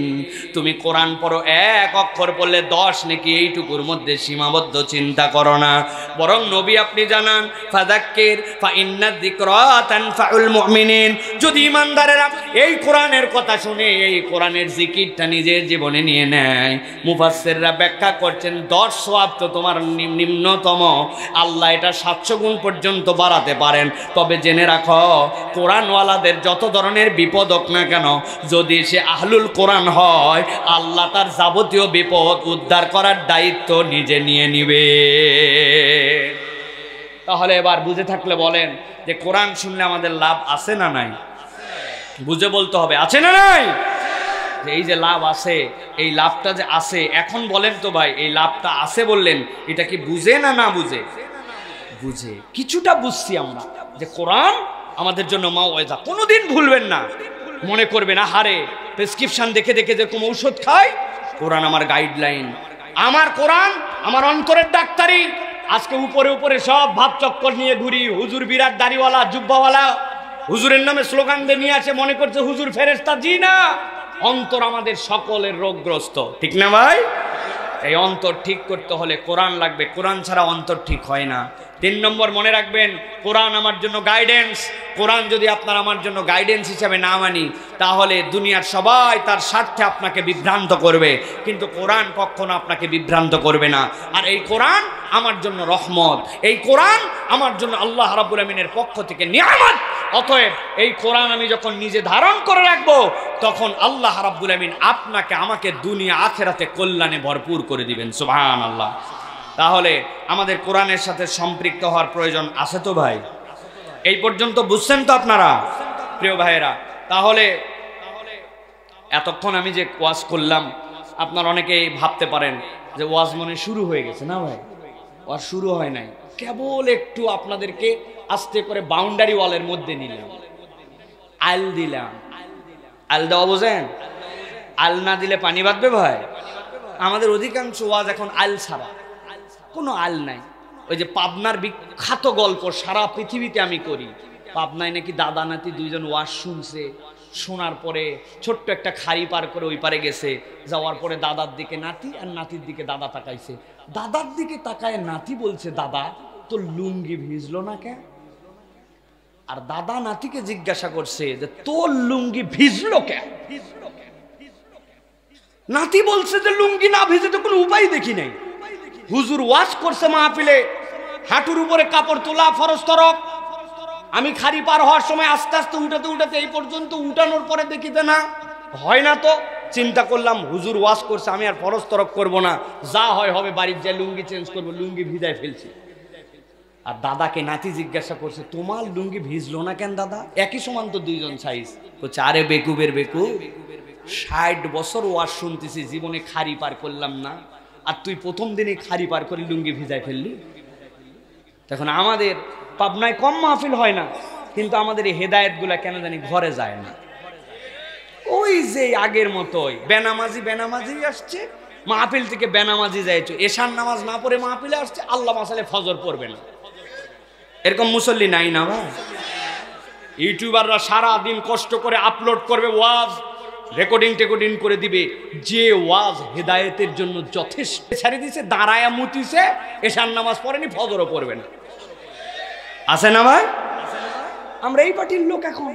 তুমি কোরআন পড়ো, এক অক্ষর পড়লে 10 নাকি এইটুকুর মধ্যে সীমাবদ্ধ চিন্তা করো না, বরং নবী আপনি জানান ফাযাক্কির ফাইন্না যিকরা তানফাউল মুমিনিন। যদি ইমানদারেরা এই কোরআনের কথা শুনে এই কোরআনের জিকিরটা নিজের জীবনে নিয়ে নেয়, মুফাসসিররা ব্যাখ্যা করছেন 10 সওয়াব তো তোমার নিম্নতম আল্লাহ এটা 700 গুণ পর্যন্ত বাড়াতে পারেন। তবে জেনে রাখো, কোরআনওয়ালাদের যত ধরনের বিপদ হোক না কেন, যদি সে আহলুল কোরআন হয়, আল্লাহ তার যাবতীয় বিপদ উদ্ধার করার দায়িত্ব নিজে নিয়ে নিবে। তাহলে এবার বুঝে থাকলে বলেন যে কোরআন শুনলে আমাদের লাভ আছে না নাই? বুঝে বলতে হবে, আছে না নাই? এই যে লাভ আছে, এই লাভটা যে আছে, এখন বলেন তো ভাই, এই লাভটা আছে বললেন, এটা কি বুঝে না না বুঝে? বুঝে। কিছুটা বুঝছি আমরা যে কোরআন আমাদের জন্য মাওয়াইজা, কোনোদিন ভুলবেন না, মনে করবেন আহারে প্রেসক্রিপশন দেখে দেখে যেরকম ঔষধ খাই, কোরআন আমার গাইডলাইন, আমার কোরআন আমার অন্তরের ডাক্তারি। আজকে উপরে উপরে সব ভাব চক্কর নিয়ে ঘুরি, হুজুর বিরাট দাড়িওয়ালা জুব্বাওয়ালা, হুজুরের নামে স্লোগান দিয়ে নিয়ে আসে, মনে করছে হুজুর ফেরেশতা। জি না, অন্তর আমাদের সকলের রোগগ্রস্ত, ঠিক না ভাই? এই অন্তর ঠিক করতে হলে কোরআন লাগবে, কোরআন ছাড়া অন্তর ঠিক হয় না। 3 নম্বর মনে রাখবেন, কোরআন আমার জন্য গাইডেন্স। কোরআন যদি আপনার আমার জন্য গাইডেন্স হিসাবে না মানি, তাহলে দুনিয়ার সবাই তার স্বার্থে আপনাকে বিভ্রান্ত করবে, কিন্তু কোরআন কখনো আপনাকে বিভ্রান্ত করবে না। আর এই কোরআন আমার জন্য রহমত, এই কোরআন আমার জন্য আল্লাহ রাব্বুল আমিনের পক্ষ থেকে নিয়ামত। অতএব এই কোরআন আমি যখন নিজে ধারণ করে রাখবো, তখন আল্লাহ রাব্বুল আমিন আপনাকে আমাকে দুনিয়া আখিরাতে কল্যাণে ভরপুর করে দিবেন। সুবহানাল্লাহ। তাহলে আমাদের কোরআনের সাথে সম্পৃক্ত হওয়ার প্রয়োজন আছে তো ভাই? এই পর্যন্ত বুঝছেন তো আপনারা প্রিয় ভাইয়েরা? তাহলে এতক্ষণ আমি যে ওয়াজ করলাম, আপনার অনেকেই ভাবতে পারেন যে ওয়াজ মনে শুরু হয়ে গেছে। না ভাই, ওয়াজ শুরু হয় নাই, কেবল একটু আপনাদেরকে আস্তে করে বাউন্ডারি ওয়ালের মধ্যে নিলাম, আল দিলাম। আল দেওয়া বোঝেন? আল না দিলে পানি বাঁধবে ভাই? আমাদের অধিকাংশ ওয়াজ এখন আল ছাড়া, কোনো আল নাই। ওই যে পাবনার বিখ্যাত গল্প সারা পৃথিবীতে আমি করি, পাবনায় নাকি দাদা নাতি 2 জন ওয়াজ শুনছে, শোনার পরে ছোট্ট একটা খাড়ি পার করে ওই পারে গেছে, যাওয়ার পরে দাদার দিকে নাতি আর নাতির দিকে দাদা তাকাইছে, দাদার দিকে তাকায় নাতি বলছে, দাদা তোর লুঙ্গি ভিজলো না কেন? আর দাদা নাতিকে জিজ্ঞাসা করছে যে তোর লুঙ্গি ভিজলো কেন? নাতি বলছে যে লুঙ্গি না ভিজে তো কোনো উপায় দেখি নাই। হুজুর ওয়াজ করছে মাহফিলে, হাঁটুর উপরে কাপড় তোলা ফরজ তরক। আমি খাড়ি পার হওয়ার সময় আস্তে আস্তে উঠাতে উঠাতে এই পর্যন্ত উঠানোর পরে দেখিতে না হয় না, তো চিন্তা করলাম হুজুর ওয়াজ করছে, আমি আর ফরজ তরক করবো না, যা হয় হবে, বাড়ির যাই লুঙ্গি চেঞ্জ করবো, লুঙ্গি ভিজায় ফেলছি। আর দাদাকে নাতি জিজ্ঞাসা করছে তোমার লুঙ্গি ভিজলো না কেন দাদা? একই সমান তো 2 জন সাইজ। বলছে আরে বেকুবের বেকু, 60 বছর ওয়াজ শুনতেছি, জীবনে খাড়ি পার করলাম না, আর তুই প্রথম দিনে খাড়ি পার করে লুঙ্গি ভিজাই ফেললি। তখন আমাদের পাবনায় কম মাহফিল হয় না, কিন্তু আমাদের এই হেদায়েতগুলা কেন জানি ঘরে যায় না। ওই যে আগের মতোই বেনামাজি আসছে, মাহফিল থেকে বেনামাজি যাইছো, এশার নামাজ না পড়ে মাহফিলে আসছে, আল্লাহ মাসালে ফজর পড়বে না, এরকম মুসল্লি নাই না ভাই। ইউটিউবাররা সারা দিন কষ্ট করে আপলোড করবে ওয়াজ, রেকর্ডিং করে দিবে, যে ওয়াজ হেদায়েতের জন্য যথেষ্ট, ছাড়ি দিছে, দাঁড়ায়া মুতিছে, এশার নামাজ পড়েনি, ফজরও পড়বে না। আছে না ভাই? আমরা এই পার্টির লোক, এখন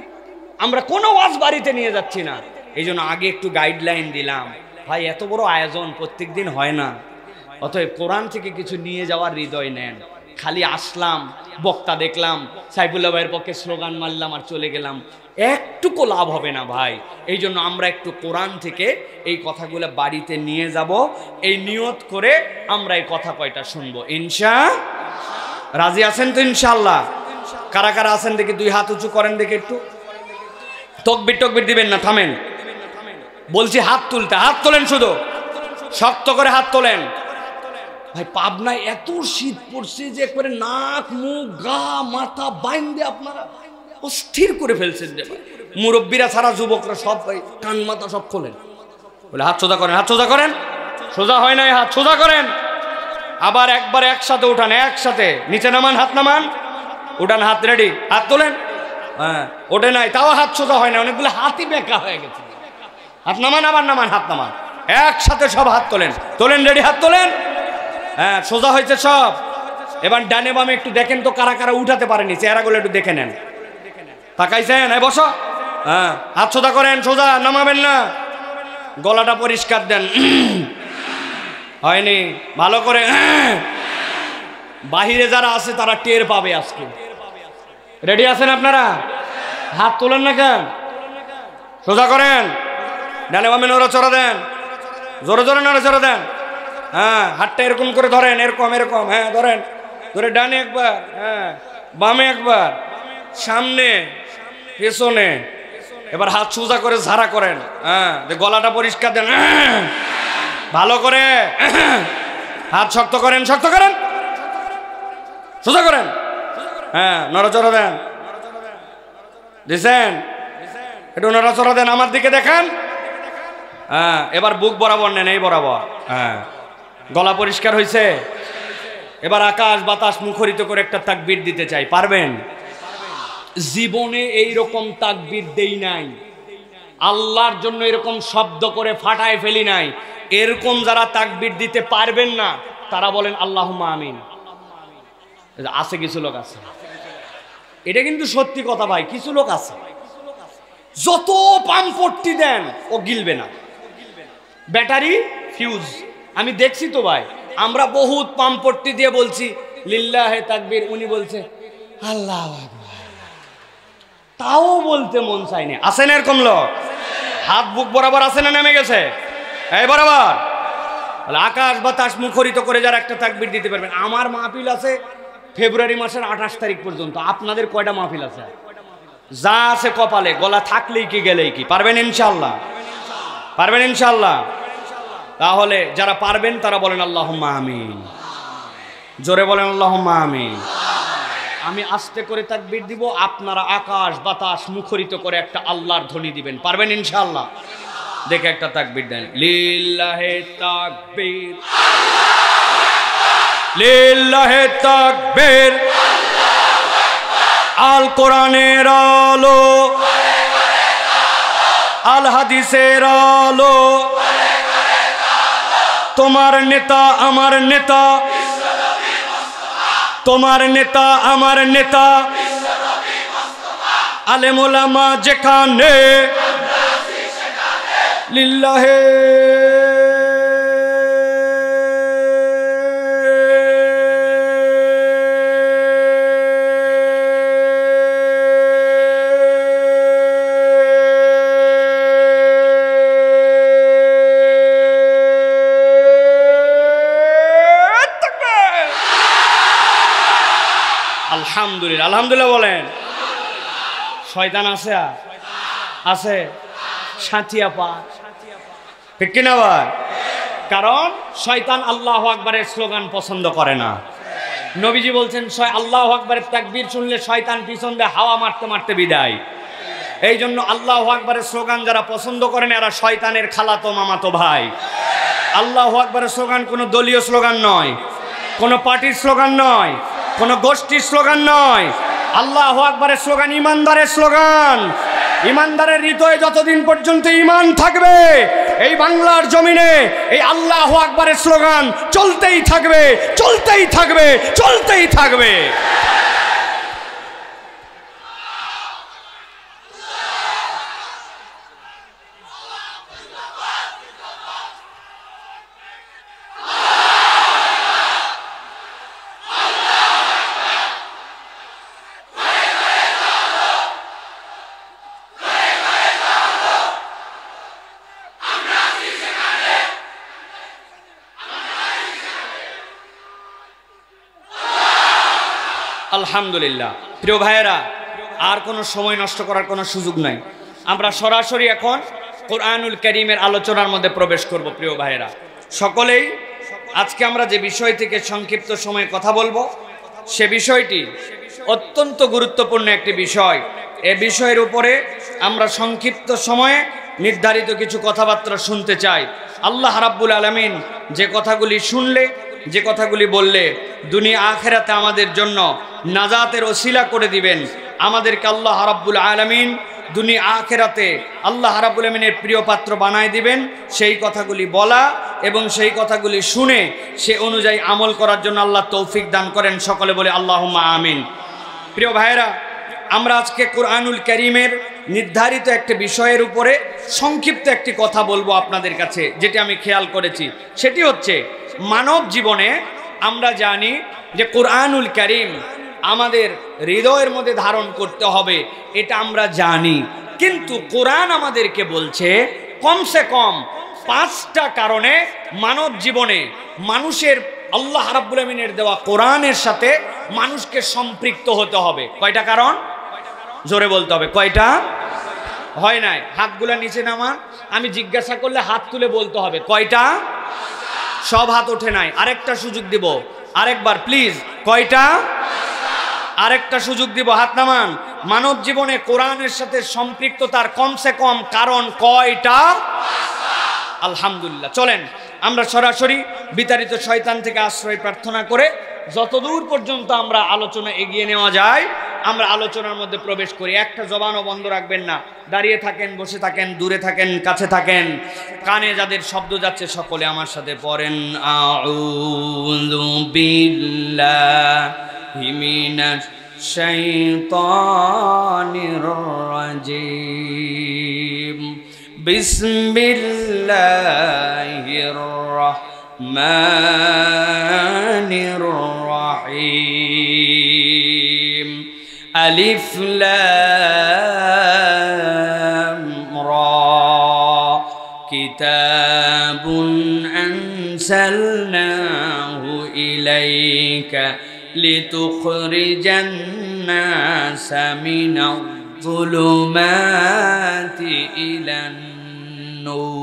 আমরা কোনো ওয়াজ বাড়িতে নিয়ে যাচ্ছি না। এই জন্য আগে একটু গাইডলাইন দিলাম, ভাই এত বড় আয়োজন প্রত্যেক দিন হয় না, অতএব কোরআন থেকে কিছু নিয়ে যাওয়ার হৃদয় নেন। খালি আসলাম, বক্তা দেখলাম, সাইফুল্লাহ ভাইয়ের পক্ষে স্লোগান মারলাম আর চলে গেলাম, একটুকু লাভ হবে না ভাই। এই জন্য আমরা একটু কোরআন থেকে এই কথাগুলো বাড়িতে নিয়ে যাব, এই নিয়ত করে আমরা এই কথা কয়টা শুনবো রাজি আছেন তো ইনশাআল্লাহ? কারা কারা আছেন দেখি, 2 হাত উঁচু করেন দেখি একটু। তকবির দিবেন না, থামেন বলছি। হাত তুলতে, হাত তোলেন, শুধু শক্ত করে হাত তোলেন। ভাই পাবনায় এত শীত পড়ছে যে একবারে নাক মুখ গা মাথা বাইন্দে আপনারা অস্থির করে ফেলছেন। মুরব্বীরা ছাড়া যুবকরা সব কান মাথা সব খোলেন, বলে হাত সোজা করেন, হাত সোজা করেন। সোজা হয় নাই, হাত সোজা করেন। আবার একবার একসাথে উঠান, একসাথে নিচে নামান, হাত নামান, উঠান, হাত রেডি, হাত তোলেন। হ্যাঁ, ওঠে নাই, তাও হাত সোজা হয় না, অনেকগুলো হাতই বেঁকা হয়ে গেছে। হাত নামান, আবার নামান, হাত নামান, একসাথে সব হাত তোলেন, রেডি, হাত তোলেন। হ্যাঁ, সোজা হয়েছে সব। এবার ডানে বামে একটু দেখেন তো কারা কারা উঠাতে পারেনি, চেহারাগুলো একটু দেখে নেন। তাকাইছেন? এই বসো। হ্যাঁ, হাত সোজা করেন, সোজা, নামাবেন না। গলাটা পরিষ্কার দেন, হয়নি ভালো করে। বাহিরে যারা আছে তারা টের পাবে আজকে। রেডি আছেন আপনারা? হাত তোলেন না কেন? সোজা করেন, ডানে বামে নড়াচড়া দেন, জোরে জোরে নড়াচড়া দেন। হ্যাঁ, হাতটা এরকম করে ধরেন, এরকম। হ্যাঁ, ধরেন, ধরে ডানে একবার, হ্যাঁ, বামে একবার, সামনে পেছনে। এবার হাত সোজা করে ঝাড়া করেন। হ্যাঁ, গলাটা পরিষ্কার দেন, ভালো করে। হাত শক্ত করেন, সোজা করেন। হ্যাঁ, নড়াচড়া দেন, দিছেন? একটু নড়াচড়া দেন, আমার দিকে দেখেন। হ্যাঁ, এবার বুক বরাবর নেন, এই বরাবর। হ্যাঁ, গলা পরিষ্কার হয়েছে। এবার আকাশ বাতাস মুখরিত করে একটা তাকবীর দিতে চাই, পারবেন? জীবনে এই রকম তাকবীর দেই নাই, আল্লাহর জন্য এরকম শব্দ করে ফাটায় ফেলি নাই। এরকম যারা তাকবীর দিতে পারবেন না তারা বলেন আল্লাহুম্মা আমিন। আছে কিছু লোক আছে, এটা কিন্তু সত্যি কথা ভাই, কিছু লোক আছে যত পাম্পট্টি দেন ও গিলবে না, ব্যাটারি ফিউজ। আমি দেখছি তো ভাই, আমরা বহুত পাম্পট্টি দিয়ে বলছি লিল্লাহে তাকবীর, উনি বলছে আল্লাহু আকবার, তাও বলতে মন চায়নি। আছে না এরকম লোক? হাত বুক বরাবর আছে না নেমে গেছে? এই বরাবর। আকাশ বাতাস মুখরিত করে যারা একটা তাকবীর দিতে পারবেন। আমার মাহফিল আছে ফেব্রুয়ারি মাসের 28 তারিখ পর্যন্ত। আপনাদের কয়টা মাহফিল আছে? যা আছে কপালে, গলা থাকলেই কি গেলেই কি। পারবেন ইনশাআল্লাহ? পারবেন ইনশাআল্লাহ? তাহলে যারা পারবেন তারা বলেন আল্লাহুম্মা আমিন, জোরে বলেন আল্লাহুম্মা আমিন। আমি আস্তে করে তাকবীর দিব, আপনারা আকাশ বাতাস মুখরিত করে একটা আল্লাহর ধ্বনি দিবেন। পারবেন ইনশাআল্লাহ? দেখে একটা তাকবীর দেন, লিল্লাহে তাকবীর, লিল্লাহে তাকবীর। আল কোরআনের আলো, আল হাদিসের আলো, তোমার নেতা আমার নেতা, তোমার নেতা আমার নেতা, আলেম ওলামা যেখানে, লিল্লাহে আলহামদুলিল্লাহ, আলহামদুলিল্লাহ বলেন। শয়তান আছে? আছে। সাথিয়া পা ঠিক কিনা ভাই? কারণ শয়তান আল্লাহু আকবারের স্লোগান পছন্দ করে না। নবীজি বলছেন আল্লাহু আকবারের তাকবীর শুনলে শয়তান পিছন দিয়ে হাওয়া মারতে মারতে বিদায়। এই জন্য আল্লাহু আকবারের স্লোগান যারা পছন্দ করেন এরা শয়তানের খালাতো মামাতো ভাই। আল্লাহু আকবারের স্লোগান কোনো দলীয় স্লোগান নয়, কোনো পার্টির স্লোগান নয়, কোনো গোষ্ঠীর স্লোগান নয়। আল্লাহু আকবারের স্লোগান ইমানদারের স্লোগান। ইমানদারের হৃদয়ে যতদিন পর্যন্ত ঈমান থাকবে এই বাংলার জমিনে এই আল্লাহু আকবারের স্লোগান চলতেই থাকবে, চলতেই থাকবে, চলতেই থাকবে। আলহামদুলিল্লাহ। প্রিয় ভাইয়েরা, আর কোনো সময় নষ্ট করার কোনো সুযোগ নাই। আমরা সরাসরি এখন কোরআনুল কারীমের আলোচনার মধ্যে প্রবেশ করব। প্রিয় ভাইয়েরা সকলেই, আজকে আমরা যে বিষয় থেকে সংক্ষিপ্ত সময়ে কথা বলবো সে বিষয়টি অত্যন্ত গুরুত্বপূর্ণ একটি বিষয়। এ বিষয়ের উপরে আমরা সংক্ষিপ্ত সময়ে নির্ধারিত কিছু কথাবার্তা শুনতে চাই। আল্লাহ রাব্বুল আলামিন যে কথাগুলি শুনলে, যে কথাগুলি বললে দুনিয়া আখিরাতে আমাদের জন্য নাজাতের ওসিলা করে দিবেন। আমাদেরকে আল্লাহ রাব্বুল আলামিন দুনিয়া আখিরাতে আল্লাহ রাব্বুল আলামিনের প্রিয় পাত্র বানায় দিবেন। সেই কথাগুলি বলা এবং সেই কথাগুলি শুনে সে অনুযায়ী আমল করার জন্য আল্লাহ তৌফিক দান করেন। সকলে বলে আল্লাহুম্মা আমিন। প্রিয় ভাইয়েরা, আমরা আজকে কোরআনুল কারীমের নির্ধারিত একটা বিষয়ের উপরে সংক্ষিপ্ত একটি কথা বলবো আপনাদের কাছে, যেটি আমি খেয়াল করেছি। সেটি হচ্ছে মানব জীবনে আমরা জানি যে কোরআনুল কারীম আমাদের হৃদয়ের মধ্যে ধারণ করতে হবে, এটা আমরা জানি। কিন্তু কোরআন আমাদেরকে বলছে কমসে কম 5টা কারণে মানব জীবনে মানুষের আল্লাহ রাব্বুল আমিনের দেওয়া কোরআনের সাথে মানুষকে সম্পৃক্ত হতে হবে। কয়টা কারণ? জোরে বলতে হবে। কয়টা? হয় নাই, হাতগুলা নিচে নামান। আমি জিজ্ঞাসা করলে হাত তুলে বলতে হবে। কয়টা? সব হাত ওঠে নাই। আরেকটা সুযোগ দিব, আরেকবার প্লিজ। কয়টা? আরেকটা সুযোগ দিব, হাত নামান। মানব জীবনে কোরআনের সাথে সম্পৃক্ততার কমসে কম কারণ কয়টা? আলহামদুলিল্লাহ। চলেন আমরা সরাসরি বিতাড়িত শয়তান থেকে আশ্রয় প্রার্থনা করে যতদূর পর্যন্ত আমরা আলোচনা এগিয়ে নেওয়া যায় আমরা আলোচনার মধ্যে প্রবেশ করি। একটা জবানও বন্ধ রাখবেন না। দাঁড়িয়ে থাকেন, বসে থাকেন, দূরে থাকেন, কাছে থাকেন, কানে যাদের শব্দ যাচ্ছে সকলে আমার সাথে পড়েন আউযু বিল্লাহি মিনাশ শাইতানির রাজিম বিসমিল্লাহির রাহমানির রাহিম আলিফ লাম রা কিতাবুন আনসালনাহু ইলাইকা লিতুখরিজান নাসা মিনাজ-যুলুমাতি ইলান-নূর।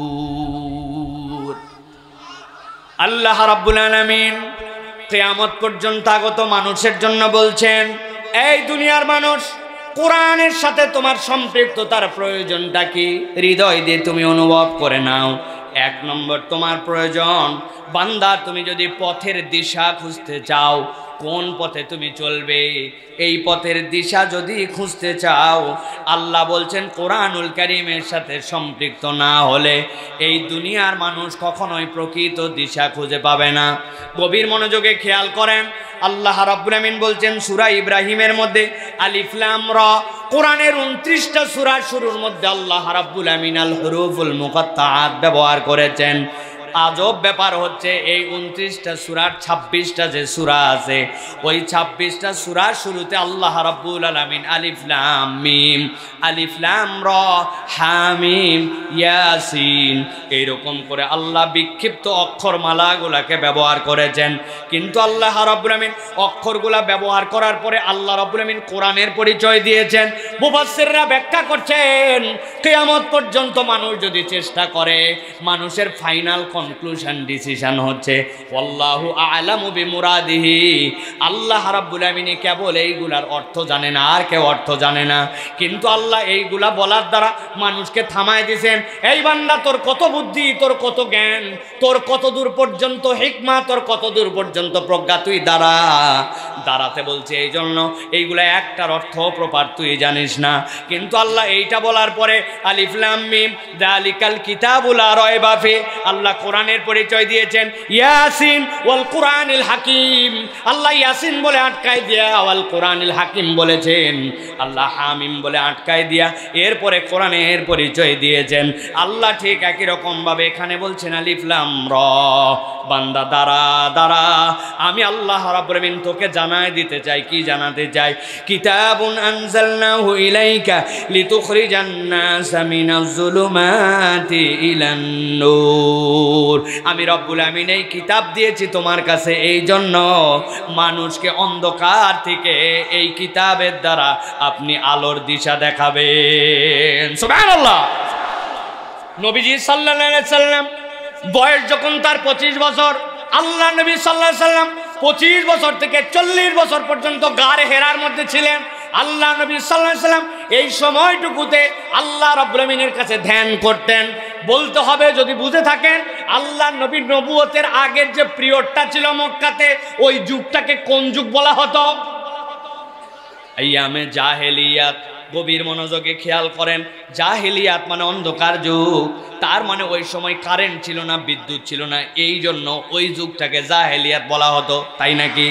আল্লাহ রাব্বুল আলামিন কিয়ামত পর্যন্ত আগত মানুষের জন্য বলছেন, এই দুনিয়ার মানুষ, কোরআনের সাথে তোমার সম্পৃক্ততার প্রয়োজনটা কি হৃদয় দিয়ে তুমি অনুভব করে নাও। 1 নম্বর তোমার প্রয়োজন, বান্দা তুমি যদি পথের দিশা খুঁজতে চাও, কোন পথে তুমি চলবে, এই পথের দিশা যদি খুঁজতে চাও, আল্লাহ বলছেন কোরআনুল কারীমের সাথে সম্পৃক্ত না হলে এই দুনিয়ার মানুষ কখনোই প্রকৃত দিশা খুঁজে পাবে না। গভীর মনোযোগে খেয়াল করেন, আল্লাহ রাব্বুল আমিন বলছেন সূরা ইব্রাহিমের মধ্যে আলিফ লাম রা, কোরআনের 29টা সূরার শুরুর মধ্যে আল্লাহ রাব্বুল আমিন আল হুরুফুল মুকাত্তাআত ব্যবহার করেছেন। আজব ব্যাপার হচ্ছে এই 29টা সূরার 26টা যে সূরা আছে, ওই 26টা সূরার শুরুতে আল্লাহ রাব্বুল আলামিন আলিফ লাম মিম, আলিফ লাম র, হামিম, ইয়াসিন এইরকম করে আল্লাহ বিক্ষিপ্ত অক্ষরমালাগুলোকে ব্যবহার করেছেন। কিন্তু আল্লাহ রাব্বুল আলামিন অক্ষরগুলা ব্যবহার করার পরে আল্লাহ রাব্বুল আলামিন কোরআনের পরিচয় দিয়েছেন। মুফাসসিররা ব্যাখ্যা করছেন কিয়ামত পর্যন্ত মানুষ যদি চেষ্টা করে, মানুষের ফাইনাল কনক্লুশন ডিসিশন হচ্ছে আল্লাহু আ'লামু বিমুরাদিহি, আল্লাহ রাব্বুল আলামিন কেবল এইগুলার অর্থ জানে না, আর কেউ অর্থ জানে না। কিন্তু আল্লাহ এইগুলা বলার দ্বারা মানুষকে থামায় দিয়েছেন, এই বান্দা তোর কত বুদ্ধি, তোর কত জ্ঞান, তোর কত দূর পর্যন্ত হিকমা, তোর কত দূর পর্যন্ত প্রজ্ঞা, তুই দাঁড়াতে বলছে। এই জন্য এইগুলা একটার অর্থ প্রপার তুই জানিস না। কিন্তু আল্লাহ এইটা বলার পরে আলিফ লাম মিম যালিকাল কিতাবুল লা রায়বা ফি, আল্লাহ কোরআনের পরিচয় দিয়েছেন। ইয়াসিন ওয়াল কুরআনিল হাকিম, আল্লাহ ইয়াসিন বলে আটকায় দিয়া ওয়াল কুরআনিল হাকিম বলেছেন, আল্লাহ হামিম বলে আটকায় দিয়া এরপরে কোরআনের পরিচয় দিয়েছেন। আল্লাহ ঠিক একই রকম ভাবে এখানে বলছেন আলিফ লাম র, বান্দা দাঁড়া, আমি আল্লাহ রাব্বুল আলামিন তোকে জানায় দিতে চাই। কি জানাতে চাই? কিতাবুন আনজালনাহু ইলাইকা লিতুখরিজান নাসা মিনাজ যুলুমাতি ইলান নূর, আমি রব্বুল আলামিন এই কিতাব দিয়েছি তোমার কাছে এই জন্য মানুষকে অন্ধকার থেকে এই কিতাবের দ্বারা আপনি আলোর দিশা দেখাবেন। সুবহানাল্লাহ। নবীজি সাল্লাল্লাহু আলাইহি সাল্লাম বয়স যখন তার 25 বছর, আল্লাহ নবী সাল্লাল্লাহু আলাইহি সাল্লাম 25 বছর থেকে 40 বছর পর্যন্ত গারে হেরার মধ্যে ছিলেন। আল্লাহ নবী সাল্লাল্লাহু আলাইহি সাল্লাম এই সময়টুকুতে আল্লাহ রাব্বুল আলামিনের কাছে ধ্যান করতেন। বলতে হবে যদি বুঝে থাকেন, আল্লাহ নবীর নবুয়তের আগের যে পিরিয়ডটা ছিল মক্কাতে, ওই যুগটাকে কোন যুগ বলা হতো? আইয়ামে জাহেলিয়াত। গভীর মনোযোগে খেয়াল করেন, জাহেলিয়াত মানে অন্ধকার যুগ। তার মানে ওই সময় কারেন্ট ছিল না, বিদ্যুৎ ছিল না, এই জন্য ওই যুগটাকে জাহেলিয়াত বলা হতো, তাই নাকি?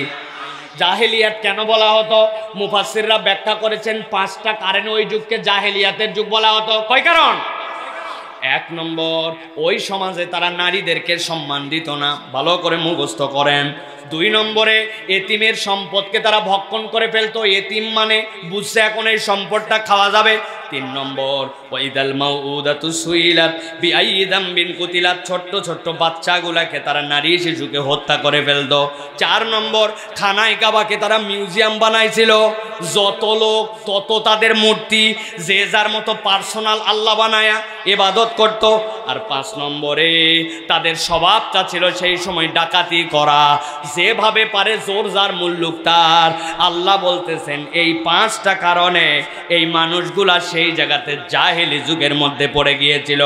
জাহেলিয়াত কেন বলা হতো? মুফাসসিররা ব্যাখ্যা করেছেন 5টা কারণে ওই যুগকে জাহেলিয়াতের যুগ বলা হতো। কয় কারণ? 1 নম্বর, ওই সমাজে তারা নারীদেরকে সম্মান দিত না, ভালো করে মুখস্থ করেন। 2 নম্বরে, এতিমের সম্পদকে তারা ভক্ষণ করে ফেলতো। এতিম মানে বুঝছে এখন এই সম্পদটা খাওয়া যাবে। 3 নম্বর, ওয়াইদাল মাউউদাতু সুইলাত বিআইয়ি যামবিন কুতিলাত, ছোট্ট ছোট্ট বাচ্চাগুলাকে তারা, নারী শিশুকে হত্যা করে ফেলতো। 4 নম্বর, খানায় কাবাকে তারা মিউজিয়াম বানাইছিল। যত লোক তত তাদের মূর্তি, যে যার মতো পার্সোনাল আল্লাহ বানায়া ইবাদত করত। আর 5 নম্বরে, তাদের স্বভাবটা ছিল সেই সময় ডাকাতি করা, যেভাবে পারে জোর যার মুল্লুক তার। আল্লাহ বলতেছেন এই 5টা কারণে এই মানুষগুলা সেই জায়গাতে জাহেলি যুগের মধ্যে পড়ে গিয়েছিল।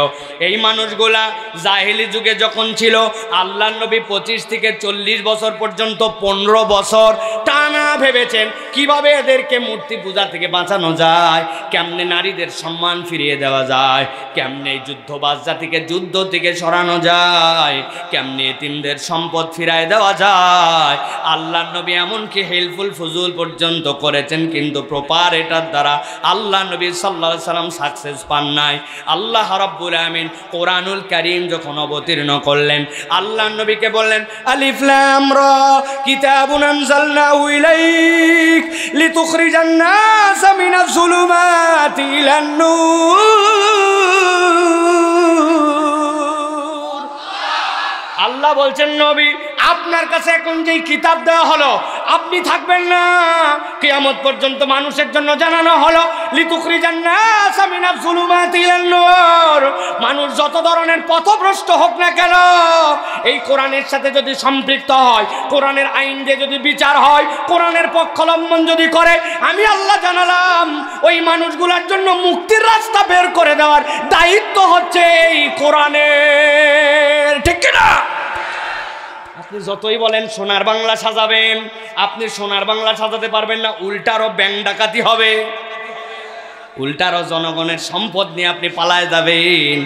এই মানুষগুলা জাহেলি যুগে যখন ছিল, আল্লাহ নবী 25 থেকে 40 বছর পর্যন্ত 15 বছর টানা ভেবেছেন কিভাবে এদেরকে মূর্তি পূজা থেকে বাঁচানো যায়, কেমনে নারীদের সম্মান ফিরিয়ে দেওয়া যায়, কেমনে যুদ্ধবাজ জাতিকে যুদ্ধ থেকে সরানো যায়, কেমনে এতিমদের সম্পদ ফিরায় দেওয়া যায়। আল্লাহ নবী এমনকি হেলফুল ফুজুল পর্যন্ত করেছেন, কিন্তু প্রপার এটার দ্বারা আল্লাহ নবী সাল্লাল্লাহু আলাইহি সাল্লাম সাকসেস পান নাই। আল্লাহ রাব্বুল আলামিন কোরআনুল কারীম যখন অবতীর্ণ করলেন, আল্লাহ নবীকে বললেন আলিফ লাম রা কিতাবুন আনজালনাহু ইলাইক লিতুখরিজান নাসা মিনাজ যুলুমাতি ইলান নূর। আল্লাহ বলছেন নবী, আপনার কাছে এখন যেই কিতাব দেওয়া হলো, আপনি থাকবেন না, কিয়ামত পর্যন্ত মানুষের জন্য জানানো হলো লিতুখরিজান নাসা মিনাজ যুলুমাতি ইলান নূর। মানুষ যত ধরনের পথভ্রষ্ট হোক না কেন, এই কোরআনের সাথে যদি সম্পৃক্ত হয়, কোরআনের আইন দিয়ে যদি বিচার হয়, কোরআনের পক্ষলম্বন যদি করে, আমি আল্লাহ জানালাম ওই মানুষগুলোর জন্য মুক্তির রাস্তা বের করে দেওয়ার দায়িত্ব হচ্ছে এই কোরআনের। ঠিক কিনা? আপনি যতই বলেন সোনার বাংলা সাজাবেন, আপনি সোনার বাংলা সাজাতে পারবেন না, উল্টারও ব্যাংক ডাকাতি হবে, উল্টারও জনগণের সম্পদ নিয়ে আপনি পালায় যাবেন।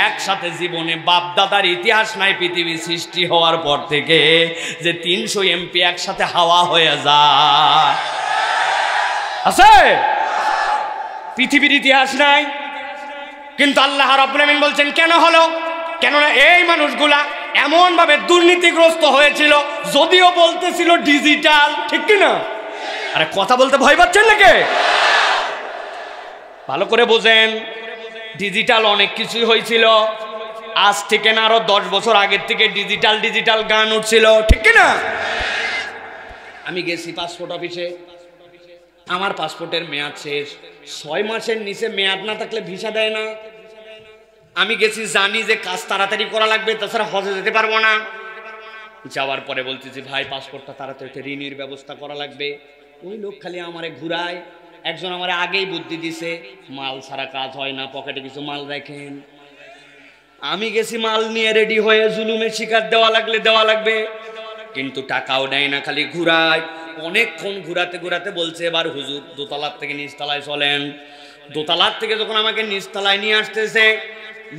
একসাথে জীবনে বাপদাদার ইতিহাস নাই পৃথিবী সৃষ্টি হওয়ার পর থেকে যে 300 এমপি একসাথে হাওয়া হয়ে যায়, আছে? পৃথিবীর ইতিহাস নাই। কিন্তু আল্লাহ রাব্বুল আলামিন বলছেন কেন হলো? কেননা এই মানুষগুলা এমন ভাবে দুর্নীতিগ্রস্ত হয়েছিল, যদিও বলতেছিল ডিজিটাল, ঠিক কি না? আরে কথা বলতে ভয় পাচ্ছেন নাকি? ভালো করে বোঝেন, ডিজিটাল অনেক কিছুই হয়েছিল। আজ থেকে না আরো 10 বছর আগের থেকে ডিজিটাল ডিজিটাল গান উঠছিল, ঠিক কি না? আমি গেছি পাসপোর্ট অফিসে, আমার পাসপোর্টের মেয়াদ শেষ, 6 মাসের নিচে মেয়াদ না থাকলে ভিসা দেয় না। আমি গেছি, জানি যে কাজ তাড়াতাড়ি করা লাগবে, তাছাড়া হজে যেতে পারবো না। যাওয়ার পরে বলতেছি ভাই পাসপোর্টটা তাড়াতাড়ি রিনিউর ব্যবস্থা করা লাগবে। ওই লোক খালি আমারে ঘুরায়। একজন আমারে আগেই বুদ্ধি দিছে, মাল ছাড়া কাজ হয় না, পকেটে কিছু মাল রাখেন। আমি গেছি মাল নিয়ে রেডি হয়ে, জুলুমের শিকার দেওয়া লাগলে দেওয়া লাগবে, কিন্তু টাকাও দেয় না, খালি ঘুরায়। অনেকক্ষণ ঘুরাতে ঘুরাতে বলছে এবার হুজুর দোতলার থেকে নিচতলায় চলেন। দোতলার থেকে যখন আমাকে নিচতলায় নিয়ে আসতেছে,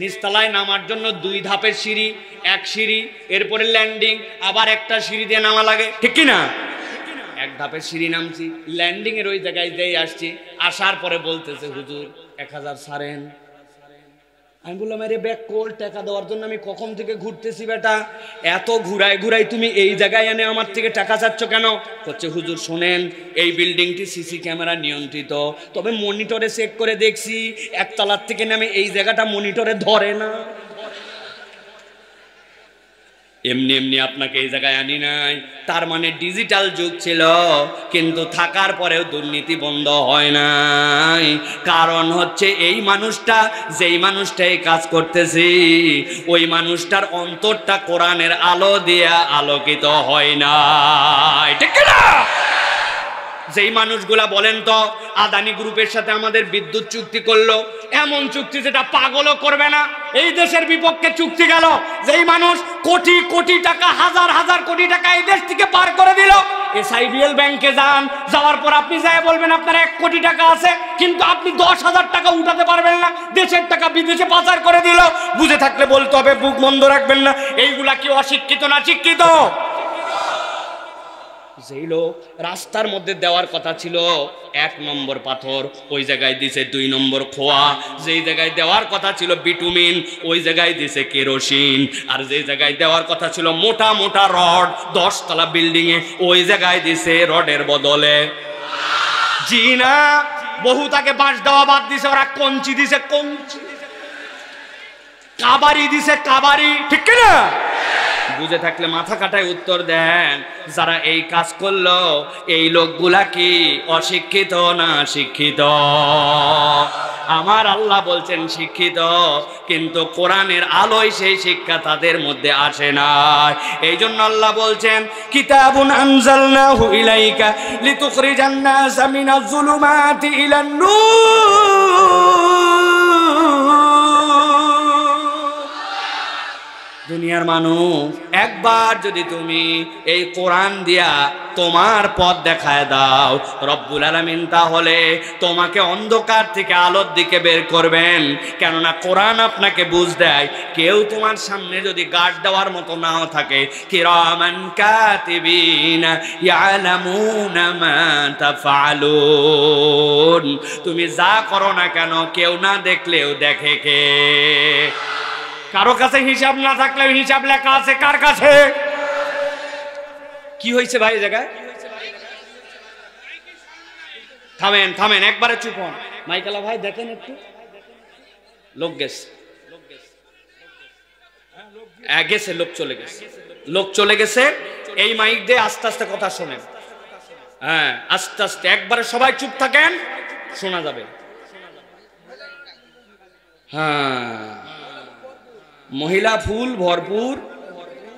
নিচতলায় নামার জন্য 2 ধাপের সিঁড়ি, এক সিঁড়ি, এরপরে ল্যান্ডিং, আবার একটা সিঁড়ি দিয়ে নামা লাগে, ঠিক কি না? 1 ধাপের সিঁড়ি নামছি, ল্যান্ডিং এর ওই জায়গায় যেই আসছি, আসার পরে বলতেছে হুজুর 1000 ছাড়েন। আমি বললাম আরে ব্যাক কোল, টাকা দেওয়ার জন্য আমি কখন থেকে ঘুরতেছি বেটা, এত ঘুরাই ঘুরাই তুমি এই জায়গায় এনে আমার থেকে টাকা চাচ্ছ কেন? হচ্ছে হুজুর শোনেন, এই বিল্ডিংটি সিসি ক্যামেরা নিয়ন্ত্রিত, তবে মনিটরে চেক করে দেখছি 1 তলার থেকে নামে এই জায়গাটা মনিটরে ধরে না। এমনি এমনি আপনাকে এই জায়গায় আনি নাই। তার মানে ডিজিটাল যুগ ছিল, কিন্তু থাকার পরেও দুর্নীতি বন্ধ হয় নাই। কারণ হচ্ছে এই মানুষটা, যেই মানুষটা এই কাজ করতেছি, ওই মানুষটার অন্তরটা কোরআনের আলো দিয়ে আলোকিত হয় নাই, ঠিক না? যেই মানুষগুলা বলেন তো আদানি গ্রুপের সাথে আমাদের বিদ্যুৎ চুক্তি করলো, এমন চুক্তি যেটা পাগলও করবে না, এই দেশের বিপক্ষে চুক্তি গেল। যেই মানুষ কোটি কোটি টাকা, হাজার হাজার কোটি টাকা এই দেশ থেকে পার করে দিল। এসআইবিএল ব্যাংকে যান, যাওয়ার পর আপনি যাই বলবেন আপনার 1 কোটি টাকা আছে, কিন্তু আপনি 10,000 টাকা উঠাতে পারবেন না, দেশের টাকা বিদেশে পাচার করে দিল। বুঝে থাকলে বলতে হবে, বুক বন্ধ রাখবেন না। এইগুলা কি অশিক্ষিত না শিক্ষিত? যেই লোক রাস্তার মধ্যে দেওয়ার কথা ছিল 1 নম্বর পাথর, ওই জায়গায় দিছে 2 নম্বর খোয়া। যেই জায়গায় দেওয়ার কথা ছিল বিটুমিন, ওই জায়গায় দিছে কেরোসিন। আর যেই জায়গায় দেওয়ার কথা ছিল মোটা মোটা রড 10 তলা বিল্ডিং এ, ওই জায়গায় দিছে রডের বদলে জি না, বহু তাকে বাঁশ দেওয়া বাদ দিছে, ওরা কঞ্চি দিছে, কঞ্চি, কাবারি দিছে, কাবারি, ঠিক না? বুঝে থাকলে মাথা কাটায় উত্তর দেন। যারা এই কাজ করলো, এই লোকগুলা কি অশিক্ষিত না শিক্ষিত? আমার আল্লাহ বলছেন শিক্ষিত, কিন্তু কোরআনের আলোয় সেই শিক্ষা তাদের মধ্যে আসে না। এই জন্য আল্লাহ বলছেন কিতাবুন আনজালনাহু ইলাইকা লিতুখরিজান নাসা মিনাজ যুলুমাতি ইলান নূর। দুনিয়ার মানুষ, একবার যদি তুমি এই কোরআন দিয়া তোমার পথ দেখায় দাও, রব্বুল আলামিন তাহলে তোমাকে অন্ধকার থেকে আলোর দিকে বের করবেন। কেননা কোরআন আপনাকে বুঝ দেয়, কেউ তোমার সামনে যদি গার্ড দেওয়ার মতো নাও থাকে, কিরামান কাতিবিন ইয়ালামুনা মা তাফআলুন, তুমি যা করো না কেন কেউ না দেখলেও দেখে কে? কারো কাছে হিসাব না থাকলেও হিসাব লেখা আছে কার কাছে? কি হয়েছে ভাই এই জায়গায়? থামেন থামেন, একবারে চুপ হন। মাইকেলা ভাই দেখেন একটু, লোক গেছে, গেছে, লোক চলে গেছে, লোক চলে গেছে। এই মাইক দিয়ে আস্তে আস্তে কথা শোনেন, হ্যাঁ আস্তে আস্তে, একবারে সবাই চুপ থাকেন, শোনা যাবে। হ্যাঁ, মহিলা ফুল ভরপুর।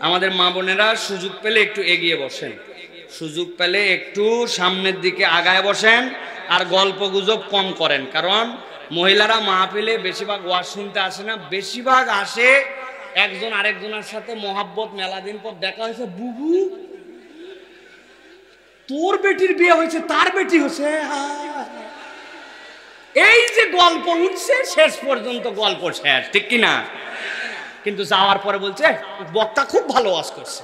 আমাদের মা বোনেরা সুযোগ পেলে একটু এগিয়ে বসেন, সুযোগ পেলে একটু সামনের দিকে আগায় বসেন, আর গল্প গুজব কম করেন। কারণ মহিলারা মাহফিলে বেশিরভাগ ওয়াজ শুনতে আসে না, বেশিরভাগ আসে একজন আরেকজনের সাথে মহাব্বত, মেলা দিন পর দেখা হয়েছে, বুবু তোর বেটির বিয়ে হয়েছে, তার বেটি হয়েছে, এই যে গল্প উঠছে, শেষ পর্যন্ত গল্প শেষ, ঠিক কিনা? কিন্তু যাওয়ার পরে বলছে বক্তা খুব ভালো ওয়াজ করছে।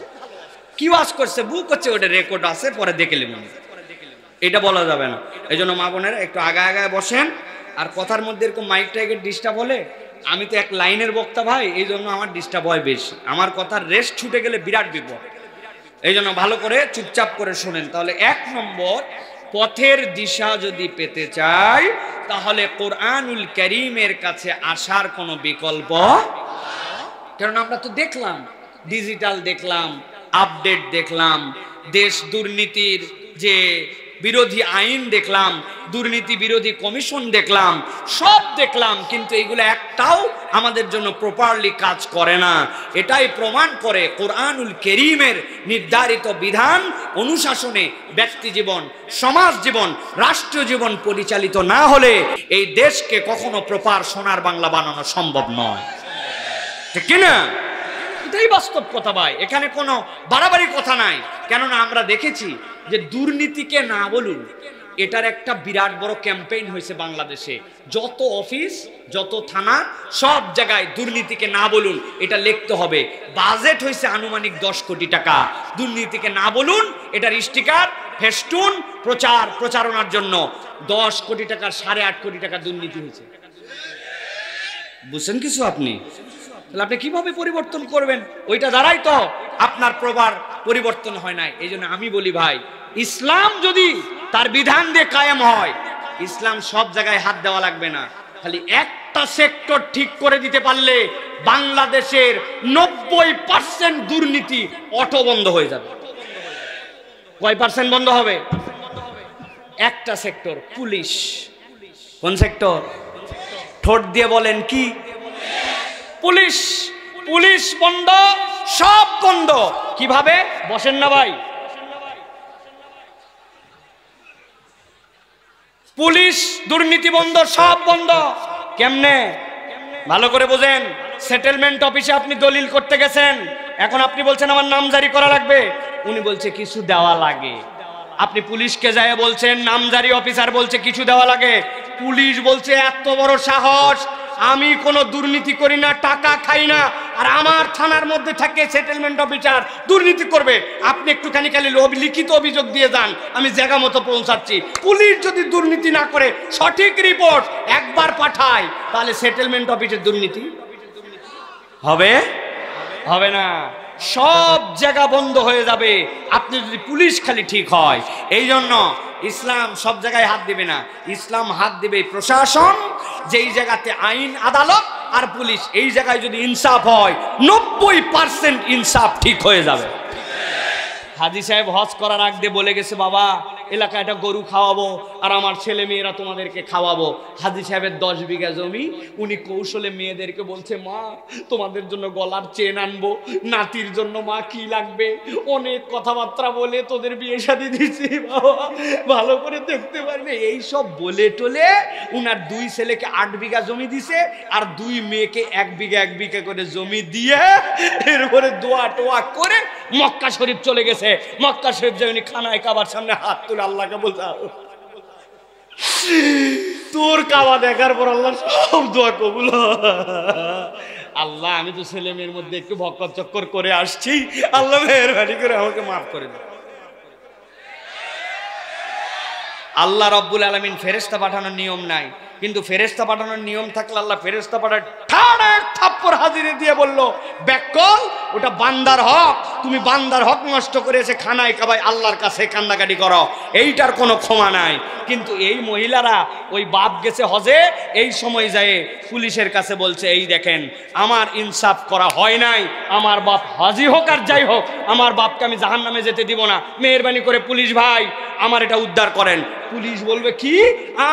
কি ওয়াজ করছে? বুক করছে, ওটা রেকর্ড আছে, পরে দেখে নেবেন। এটা বলা যাবে না। এই জন্য মা বোনেরা একটু আগায় আগায় বসেন, আর কথার মধ্যে এরকম মাইক টাইকের ডিস্টার্ব হলে আমি তো এক লাইনের বক্তা ভাই, এই জন্য আমার ডিস্টার্ব হয় বেশি, আমার কথার রেস্ট ছুটে গেলে বিরাট বিপদ। এই জন্য ভালো করে চুপচাপ করে শোনেন। তাহলে 1 নম্বর, পথের দিশা যদি পেতে চাই তাহলে কোরআনুল কারীমের কাছে আসার কোনো বিকল্প, কারণ আমরা তো দেখলাম ডিজিটাল, দেখলাম আপডেট, দেখলাম দেশ দুর্নীতির যে বিরোধী আইন দেখলাম, দুর্নীতি বিরোধী কমিশন দেখলাম, সব দেখলাম, কিন্তু এগুলো একটাও আমাদের জন্য প্রপারলি কাজ করে না। এটাই প্রমাণ করে কোরআনুল কারীমের নির্ধারিত বিধান অনুশাসনে ব্যক্তি জীবন, সমাজ জীবন, রাষ্ট্র জীবন পরিচালিত না হলে এই দেশকে কখনো প্রপার সোনার বাংলা বানানো সম্ভব নয়, ঠিক কিনা? এটাই বাস্তব কথা ভাই, এখানে কোনো বাড়াবাড়ি কথা নাই। কেননা আমরা দেখেছি যে দুর্নীতিকে না বলুন, এটার একটা বিরাট বড় ক্যাম্পেইন হয়েছে বাংলাদেশে। যত অফিস, যত থানা, সব জায়গায় দুর্নীতিকে না বলুন এটা লিখতে হবে। বাজেট হয়েছে আনুমানিক 10 কোটি টাকা। দুর্নীতিকে না বলুন এটার স্টিকার, ফেস্টুন, প্রচারণার জন্য 10 কোটি টাকার 8.5 কোটি টাকা দুর্নীতি হয়েছে। বুঝছেন কিছু আপনি? তাহলে আপনি কিভাবে পরিবর্তন করবেন? ওইটা দ্বারাই তো আপনার প্রবার পরিবর্তন হয় নাই। এই জন্য আমি বলি ভাই, ইসলাম যদি তার বিধান দিয়ে কায়েম হয়, ইসলাম সব জায়গায় হাত দেওয়া লাগবে না। খালি একটা সেক্টর ঠিক করে দিতে পারলে বাংলাদেশের 90% দুর্নীতি অটো বন্ধ হয়ে যাবে। কয় পার্সেন্ট বন্ধ হবে? একটা সেক্টর, পুলিশ। কোন সেক্টর? ঠোঁট দিয়ে বলেন কি? পুলিশ। পুলিশ বন্ধ, সব বন্ধ। কিভাবে? বসেন না ভাই। পুলিশ, দুর্নীতি বন্ধ, সব বন্ধ। কেমনে? ভালো করে বোঝেন। সেটেলমেন্ট অফিসে আপনি দলিল করতে গেছেন, এখন আপনি বলছেন আমার নামজারি করা লাগবে, উনি বলছে কিছু দেওয়া লাগে। আপনি পুলিশকে যায় বলছেন, নামজারি অফিসার বলছে কিছু দেওয়া লাগে। পুলিশ বলছে এত বড় সাহস, আমি কোনো দুর্নীতি করি না, টাকা খাই না, আর আমার থানার মধ্যে থাকে সেটেলমেন্ট অফিসার দুর্নীতি করবে। আপনি একটুখানি খালি লিখিত অভিযোগ দিয়ে যান, আমি জায়গা মতো পৌঁছাচ্ছি। পুলিশ যদি দুর্নীতি না করে সঠিক রিপোর্ট একবার পাঠায়, তাহলে সেটেলমেন্ট অফিসের দুর্নীতি হবে? হবে না। সব জায়গা বন্ধ হয়ে যাবে আপনি যদি পুলিশ খালি ঠিক হয়। এই জন্য ইসলাম সব জায়গায় হাত দিবে না, ইসলাম হাত দিবে প্রশাসন, যেই জায়গাতে আইন, আদালত আর পুলিশ, এই জায়গায় যদি ইনসাফ হয় 90% ইনসাফ ঠিক হয়ে যাবে। হাজী সাহেব হজ করার আগ দিয়ে বলে গেছে, বাবা এলাকায় একটা গরু খাওয়াবো আর আমার ছেলে মেয়েরা তোমাদেরকে খাওয়াবো। হাজী সাহেবের 10 বিঘা জমি, উনি কৌশলে মেয়েদেরকে বলছে, মা তোমাদের জন্য গলার চেন আনবো, নাতির জন্য মা কি লাগবে, অনেক কথাবার্তা বলে তোদের বিয়ে শাদী দিচ্ছি, বাবা ভালো করে দেখতে পারবে। এইসব বলে টলে উনার 2 ছেলেকে 8 বিঘা জমি দিছে, আর 2 মেয়েকে 1 বিঘা 1 বিঘা করে জমি দিয়ে এরপরে দোয়া টোয়া করে মক্কা শরীফ চলে গেছে। মক্কা শরীফ যে উনি খানায় কাবার সামনে হাত তুলে আল্লাহকে বলতে, তোর কাবা দেখার পর আল্লাহ সব দোয়া কবুল। আল্লাহ আমি তো ছেলে মেয়ের মধ্যে একটু ভক্কর চক্কর করে আসছি, আল্লাহ মেহেরবানি করে আমাকে মাফ করে দেন। আল্লাহ রব্বুল আলামিন ফেরেশতা পাঠানোর নিয়ম নাই, কিন্তু ফেরেশতা পাঠানোর নিয়ম থাকলে আল্লাহ ফেরেশতা পাঠায় ঠাড়া এক থাপ্পড় হাজিরে দিয়ে বলল, ব্যাককল ওটা বান্দার হক, তুমি বান্দার হক নষ্ট করে এসে খানায় কাবায় আল্লাহর কাছে কান্দাকাটি করো, এইটার কোনো ক্ষমা নাই। কিন্তু এই মহিলারা ওই বাপ গেছে হজে, এই সময় যায় পুলিশের কাছে বলছে, এই দেখেন আমার ইনসাফ করা হয় নাই, আমার বাপ হাজি হোক আর যাই হোক, আমার বাপকে আমি জাহান্নামে যেতে দিব না, মেহেরবানি করে পুলিশ ভাই আমার এটা উদ্ধার করেন। পুলিশ বলবে কি,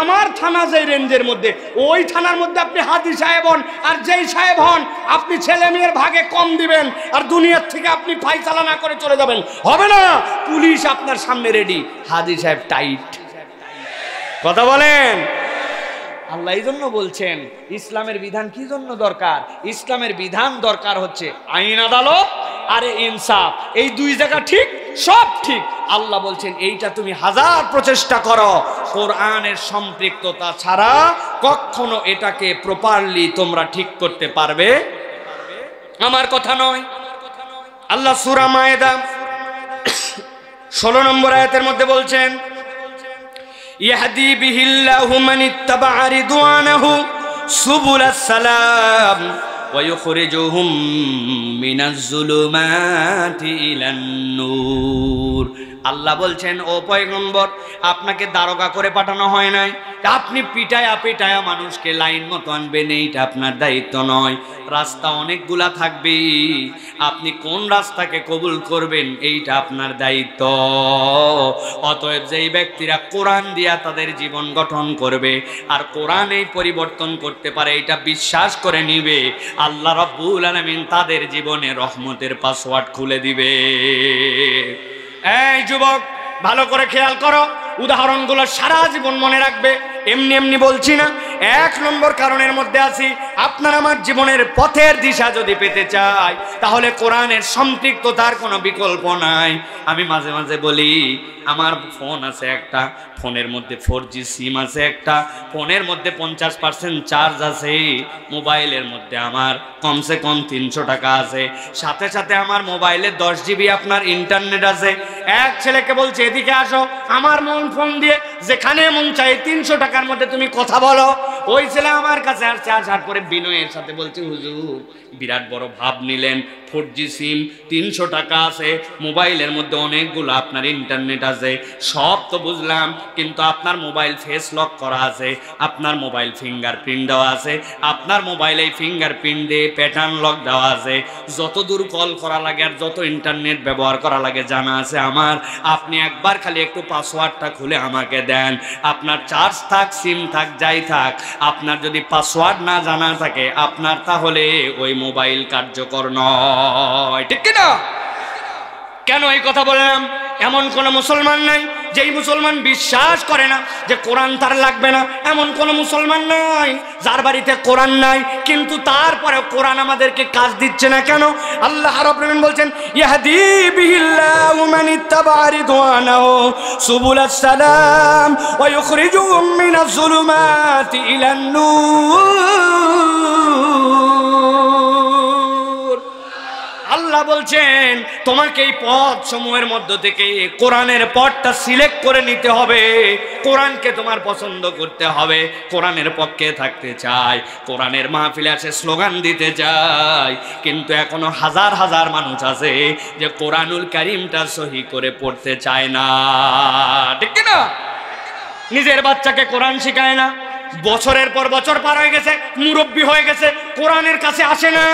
আমার থানা যেই রেঞ্জের মধ্যে, ওই থানার মধ্যে আপনি হাজী সাহেব হন আর যেই সাহেব হন, আপনি ছেলে মেয়ের ভাগে কম দিবেন আর দুনিয়ার থেকে আপনি ফাইসালা না করে চলে যাবেন, হবে না। পুলিশ আপনার সামনে রেডি, হাজী সাহেব টাইট। কথা বলেন। আল্লাহ এই জন্য বলছেন ইসলামের বিধান কি জন্য দরকার? ইসলামের বিধান দরকার হচ্ছে আইন, আদালত আর ইনসাফ, এই 2 জায়গা ঠিক, সব ঠিক। আল্লাহ বলছেন এইটা তুমি 1000 প্রচেষ্টা করো, কোরআনের সম্পৃক্ততা ছাড়া কখনো এটাকে প্রপারলি তোমরা ঠিক করতে পারবে আমার কথা নয়। আল্লাহ সূরা মায়েদা 16 নম্বর আয়াতের মধ্যে বলছেন, ইয়াহদি বিহিল্লাহু মান ইত্তাবা রিদওয়ানাহু সুবুলাস সালাম ওয়া ইউখরিজুহুম মিনাজ যুলুমাতি ইলান নূর। আল্লাহ বলছেন, ও পয়গম্বর, আপনাকে দারোগা করে পাঠানো হয় নাই, আপনি পিটায়া পিটায়া মানুষকে লাইন মতো আনবেন, এইটা আপনার দায়িত্ব নয়। রাস্তা অনেকগুলা থাকবে, আপনি কোন রাস্তাকে কবুল করবেন এইটা আপনার দায়িত্ব। অতএব যেই ব্যক্তিরা কোরআন দিয়া তাদের জীবন গঠন করবে আর কোরআন এই পরিবর্তন করতে পারে এটা বিশ্বাস করে নিবে, আল্লাহ রাব্বুল আলামিন তাদের জীবনে রহমতের পাসওয়ার্ড খুলে দিবে। এই যুবক, ভালো করে খেয়াল করো, উদাহরণগুলো সারা জীবন মনে রাখবে, এমনি এমনি বলছি না। 1 নম্বর কারণের মধ্যে আছি, আপনার আমার জীবনের পথের দিশা যদি পেতে চাই তাহলে কোরআনের সম্পৃক্ততার কোনো বিকল্প নাই। আমি মাঝে মাঝে বলি, আমার ফোন আছে একটা, ফোনের মধ্যে 4G সিম আছে একটা, ফোনের মধ্যে 50% চার্জ আছে, মোবাইলের মধ্যে আমার কমসে কম 300 টাকা আছে, সাথে সাথে আমার মোবাইলে 10 GB আপনার ইন্টারনেট আছে। এক ছেলেকে বলছে, এদিকে আসো, আমার মন ফোন দিয়ে যেখানে মন চাই 300 টাকার মধ্যে তুমি কথা বলো। ওই ছেলে আমার কাছে আসছে, আসার পরে বিনয়ের সাথে বলছে, হুজুর বিরাট বড় ভাব নিলেন, 4G সিম 300 টাকা আছে, মোবাইলের মধ্যে অনেকগুলো আপনার ইন্টারনেট আছে, সব তো বুঝলাম, কিন্তু আপনার মোবাইল ফেস লক করা আছে, আপনার মোবাইল ফিঙ্গারপ্রিন্ট দেওয়া আছে, আপনার মোবাইলে ফিঙ্গারপ্রিন্ট দিয়ে প্যাটার্ন লক দেওয়া আছে, যত দূর কল করা লাগে আর যত ইন্টারনেট ব্যবহার করা লাগে জানা আছে আমার, আপনি একবার খালি একটু পাসওয়ার্ডটা খুলে আমাকে দেন। আপনার চার্জ থাক, সিম থাক, যাই থাক, আপনার যদি পাসওয়ার্ড না জানা থাকে আপনার তাহলে ওই মোবাইল কার্যকর নয়, ঠিক কিনা? কেন এই কথা বললাম? এমন কোন মুসলমান নাই যেই মুসলমান বিশ্বাস করে না যে কোরআন তার লাগবে না, এমন কোন মুসলমান নাই যার বাড়িতে কোরআন নাই, কিন্তু তারপরে কোরআন আমাদেরকে কাজ দিচ্ছে না কেন? আল্লাহ রাব্বুল আলামিন বলছেন, ইয়াহদি বিহিল্লাহু মান ইত্তাবা রিদওয়ানাহু সুবুলাস সালাম ওয়া ইউখরিজুহুম মিনাজ যুলুমাতি ইলান নূর। আল্লাহ বলছেন, তোমাকে এই পথ সমূহের মধ্য থেকে কোরআনের পথটা সিলেক্ট করে নিতে হবে, কোরআনকে তোমার পছন্দ করতে হবে। কোরআনের পক্ষে থাকতে চাই, কোরআনের মাহফিলে আসে স্লোগান দিতে চাই, কিন্তু এখনো হাজার হাজার মানুষ আছে যে কোরআনুল কারীমটা সহি করে পড়তে চায় না, ঠিক কিনা? নিজের বাচ্চাকে কোরআন শিখায় না, বছরের পর বছর পার হয়ে গেছে, মুরব্বী হয়ে গেছে, কোরআনের কাছে আসে না।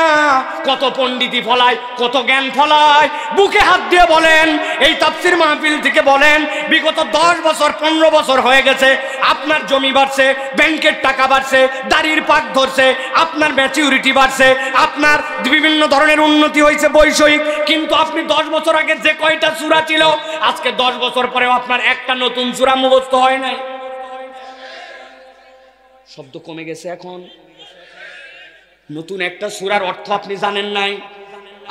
কত পণ্ডিতি ফলায়, কত জ্ঞান ফলায়, বুকে হাত দিয়ে বলেন, এই তাফসীর মাহফিল থেকে বলেন, বিগত 10 বছর 15 বছর হয়ে গেছে, আপনার জমি বাড়ছে, ব্যাংকের টাকা বাড়ছে, দাড়ির পাক ধরছে, আপনার ম্যাচিউরিটি বাড়ছে, আপনার বিভিন্ন ধরনের উন্নতি হয়েছে বৈষয়িক, কিন্তু আপনি 10 বছর আগে যে কয়টা সূরা ছিল আজকে 10 বছর পরেও আপনার একটা নতুন সূরা মুখস্থ হয় নাই। শব্দ কমে গেছে, এখন নতুন একটা সূরার অর্থ আপনি জানেন নাই।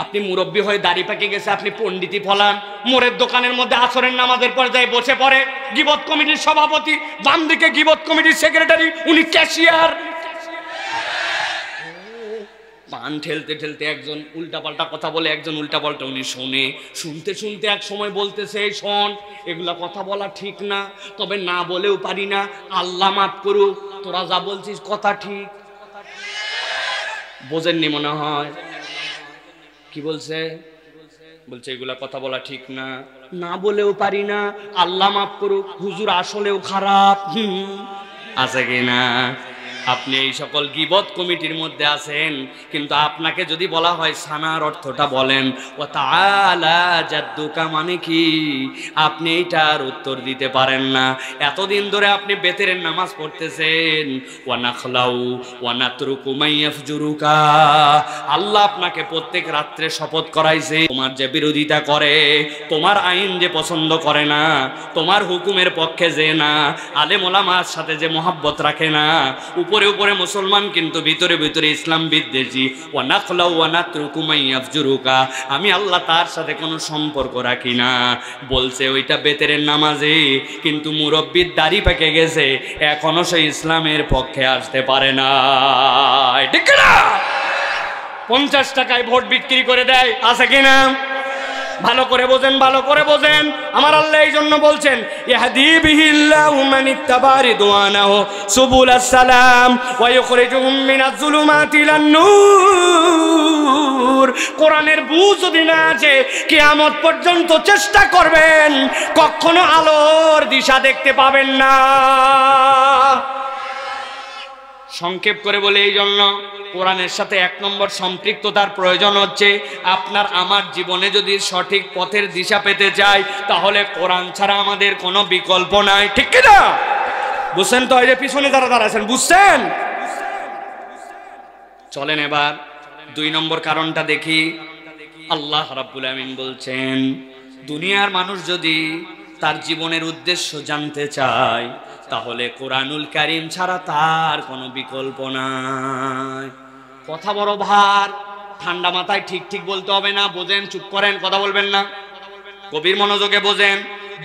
আপনি মুরব্বী হয়ে দাড়ি পেকে গেছে, আপনি পণ্ডিতি ফলান, মোরের দোকানের মধ্যে আসরের নামাজের পর্যায়ে বসে পড়ে, গীবত কমিটির সভাপতি, বাম দিকে গীবত কমিটির সেক্রেটারি, উনি ক্যাশিয়ার। পান ঠেলতে ঠেলতে একজন উল্টাপাল্টা কথা বলে, একজন উল্টাপাল্টা উনি শোনে, শুনতে শুনতে এক সময় বলতেছে, এই শোন, এগুলা কথা বলা ঠিক না, তবে না বলেও পারি না, আল্লাহ মাফ করুক, তোরা যা বলছিস কথা ঠিক। বোঝেননি মনে হয়? কি বলছে? বলছে এগুলা কথা বলা ঠিক না, না বলেও পারি না, আল্লাহ মাফ করুক, হুজুর আসলেও খারাপ আছে কিনা? আপনি এই সকল গীবত কমিটির মধ্যে আছেন, কিন্তু আপনাকে যদি বলা হয় সানার অর্থটা বলেন, ও তাআলা জাদ্দুকা মানে কি, আপনি এইটার উত্তর দিতে পারেন না। এতদিন ধরে আপনি বেতেরের নামাজ পড়তেছেন, ওয়া নাখলাউ ওয়া নাতরুকু মাইয়াফজুরুকা, আল্লাহ আপনাকে প্রত্যেক রাত্রে শপথ করাইছে, তোমার যে বিরোধিতা করে, তোমার আইন যে পছন্দ করে না, তোমার হুকুমের পক্ষে যে না, আলেম ওলামার সাথে যে মহব্বত রাখে না, উপরে উপরে মুসলমান কিন্তু ভিতরে ভিতরে ইসলাম বিদ্বেষী, ওয়া নাখলাউ ওয়া নাতরুকু মাইয়াফজুরুকা, আমি আল্লাহ তার সাথে কোনো সম্পর্ক রাখি না। বলছে ওইটা বেতেরের নামাজে, কিন্তু মুরব্বির দাড়ি পেকে গেছে, এখনো সে ইসলামের পক্ষে আসতে পারে না, ঠিক না? 50 টাকায় ভোট বিক্রি করে দেয়, আছে কিনা? ভালো করে বোঝেন, ভালো করে বোঝেন। আমার আল্লাহ এই জন্য বলছেন ইয়াহদি বিহিল্লাহু মান ইত্তাবা রিদওয়ানাহু সুবুলাস সালাম ওয়া ইখরিজুহুম মিনাজ যুলুমাতি ইলান নূর। কোরআনের বুঝ যদি না আছে কিয়ামত পর্যন্ত চেষ্টা করবেন, কখনো আলোর দিশা দেখতে পাবেন না। সংক্ষেপ করে বলে এই জন্য কোরআনের সাথে 1 নম্বর সম্পৃক্ততার প্রয়োজন হচ্ছে। আপনার আমার জীবনে যদি সঠিক পথের দিশা পেতে চাই, তাহলে কোরআন ছাড়া আমাদের কোনো বিকল্প নাই, ঠিক কি না? বুঝছেন তো? এই যে পিছনে যারা দাঁড়াচ্ছেন, বুঝছেন? চলেন এবার 2 নম্বর কারণটা দেখি। আল্লাহ রাব্বুল আমিন বলছেন, দুনিয়ার মানুষ যদি তার জীবনের উদ্দেশ্য জানতে চায়, তাহলে কোরআনুল কারীম ছাড়া তার কোনো বিকল্প নাই। কথা বড় ভার, ঠান্ডা মাথায় ঠিক ঠিক বলতে হবে না। বোঝেন, চুপ করেন, কথা বলবেন না, গভীর মনোযোগে বোঝেন।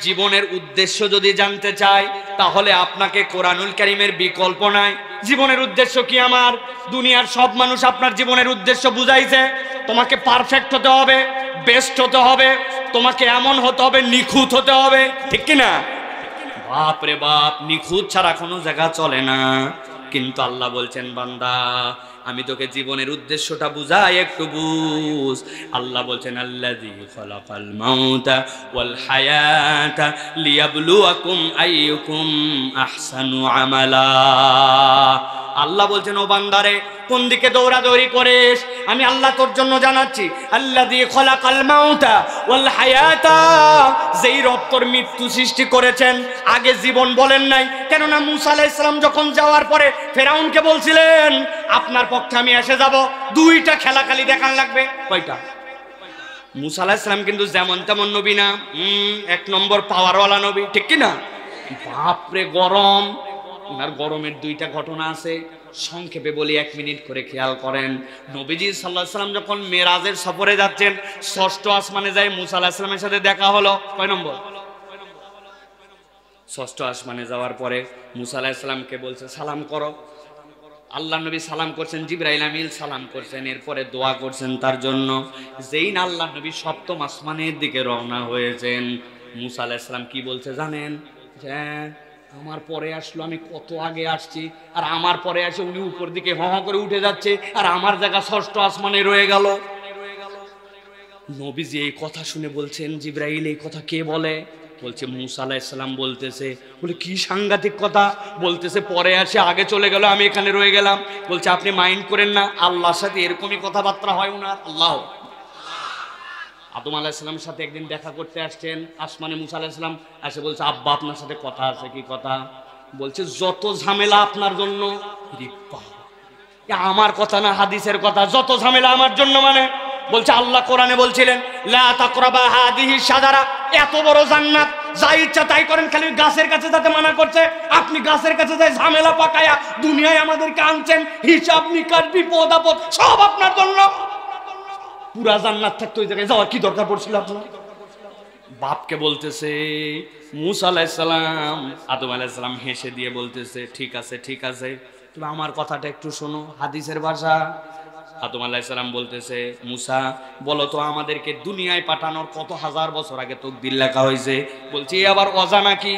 জীবনের উদ্দেশ্য যদি জানতে চায়, তাহলে আপনাকে কোরআনুল কারীমের বিকল্প নাই। জীবনের উদ্দেশ্য কি? আমার দুনিয়ার সব মানুষ আপনার জীবনের উদ্দেশ্য বুঝাইছে। তোমাকে পারফেক্ট হতে হবে, বেস্ট হতে হবে, তোমাকে এমন হতে হবে, নিখুঁত হতে হবে, ঠিক কি না? বাপ রে বাপ, নিখুঁত ছাড়া কোনো জায়গা চলে না। কিন্তু আল্লাহ বলছেন, বান্দা আমি তোকে জীবনের উদ্দেশ্যটা বুঝাই, একটু বুঝ। আল্লাহ বলছেন, আল্লাযী খালাকাল মাউতা ওয়াল হায়াতা লিয়াবলুয়াকুম আইয়ুকুম আহসানু আমালা। আল্লাহ বলছেন, ও বান্দারে, কোন দিকে দৌড়াদৌড়ি করিস? আমি আল্লাহ তোর জন্য জানাচ্ছি, আল্লাযী খালাকাল মাউতা ওয়াল হায়াতা, যেই রব তোর মৃত্যু সৃষ্টি করেছেন। আগে জীবন বলেন নাই, কেননা মূসা আলাইহিস সালাম যখন যাওয়ার পরে ফেরাউনকে বলছিলেন, আপনার পক্ষে আমি এসে যাব, 2টা খেলা খালি দেখান লাগবে। কয়টা? মূসা আলাইহিস সালাম কিন্তু যেমন তেমন নবী না, 1 নম্বর পাওয়ারওয়ালা নবী, ঠিক কি না? বাপরে গরম, ওনার গরমের 2টা ঘটনা আছে, সংক্ষেপে বলি, 1 মিনিট করে খেয়াল করেন। নবীজি সাল্লাল্লাহু আলাইহি ওয়াসাল্লাম যখন মেরাজের সফরে যাচ্ছেন, 6ষ্ঠ আসমানে যায়, মূসা আলাইহিস সালামের সাথে দেখা হলো। কয় নম্বর? 6ষ্ঠ আসমানে যাওয়ার পরে মূসা আলাইহিস সালামকে বলছে, সালাম করো। আল্লাহ নবী সালাম করছেন, জিবরাইল আমিন সালাম করছেন, এরপরে দোয়া করছেন তার জন্য। যেই না আল্লাহ নবী 7ম আসমানের দিকে রওনা হয়েছেন, মূসা আলাইহিস সালাম কি বলছে জানেন? হ্যাঁ, আমার পরে আসলো, আমি কত আগে আসছি, আর আমার পরে আসে উনি উপর দিকে হ করে উঠে যাচ্ছে, আর আমার জায়গা 6ষ্ঠ আসমানে রয়ে গেল। নবীজি এই কথা শুনে বলছেন, জিবরাইল এই কথা কে বলে? বলছে মূসা আলাইহিস সালাম বলতেছে। বলে কি সাংঘাতিক কথা! বলতেছে পরে আসে আগে চলে গেল, আমি এখানে রয়ে গেলাম। বলছে আপনি মাইন্ড করেন না, আল্লাহর সাথে এরকমই কথাবার্তা হয় উনার। আল্লাহ আদম আলাইহিস সালামের সাথে একদিন দেখা করতে আসছেন আসমানে, মূসা আলাইহিস সালাম এসে বলছে, আব্বা আপনার সাথে কথা আছে। কি কথা? বলছে যত ঝামেলা আপনার জন্য। আমার কথা না, হাদিসের কথা, যত ঝামেলা আমার জন্য। মানে বলছে আল্লাহ কোরআনে বলছিলেন, লা তাকরাবা হাদিহি শাজারা, এত বড় জান্নাত, যা ইচ্ছা তাই করেন, খালি গাছের কাছে যাতে মানা করছে। আপনি গাছের কাছে যাই ঝামেলা পাকায়া দুনিয়ায় আমাদেরকে আনছেন, হিসাব নিকাশ, বিপদ আপদ সব আপনার জন্য। পুরা জান্নাত থাকতো, ওই জায়গায় যাওয়ার কি দরকার পড়ছিল আপনার? বাপকে বলতেছে মূসা আলাইহিস সালাম। আদম আলাইহিস সালাম হেসে দিয়ে বলতেছে, ঠিক আছে ঠিক আছে, তুমি আমার কথাটা একটু শোনো, হাদিসের ভাষা। আদম আলাইহিস সালাম বলতেছে, মূসা বলো তো, আমাদেরকে দুনিয়ায় পাঠানোর কত হাজার বছর আগে তাকদীর লেখা হয়েছে? বলছি এ আবার অজানা কি?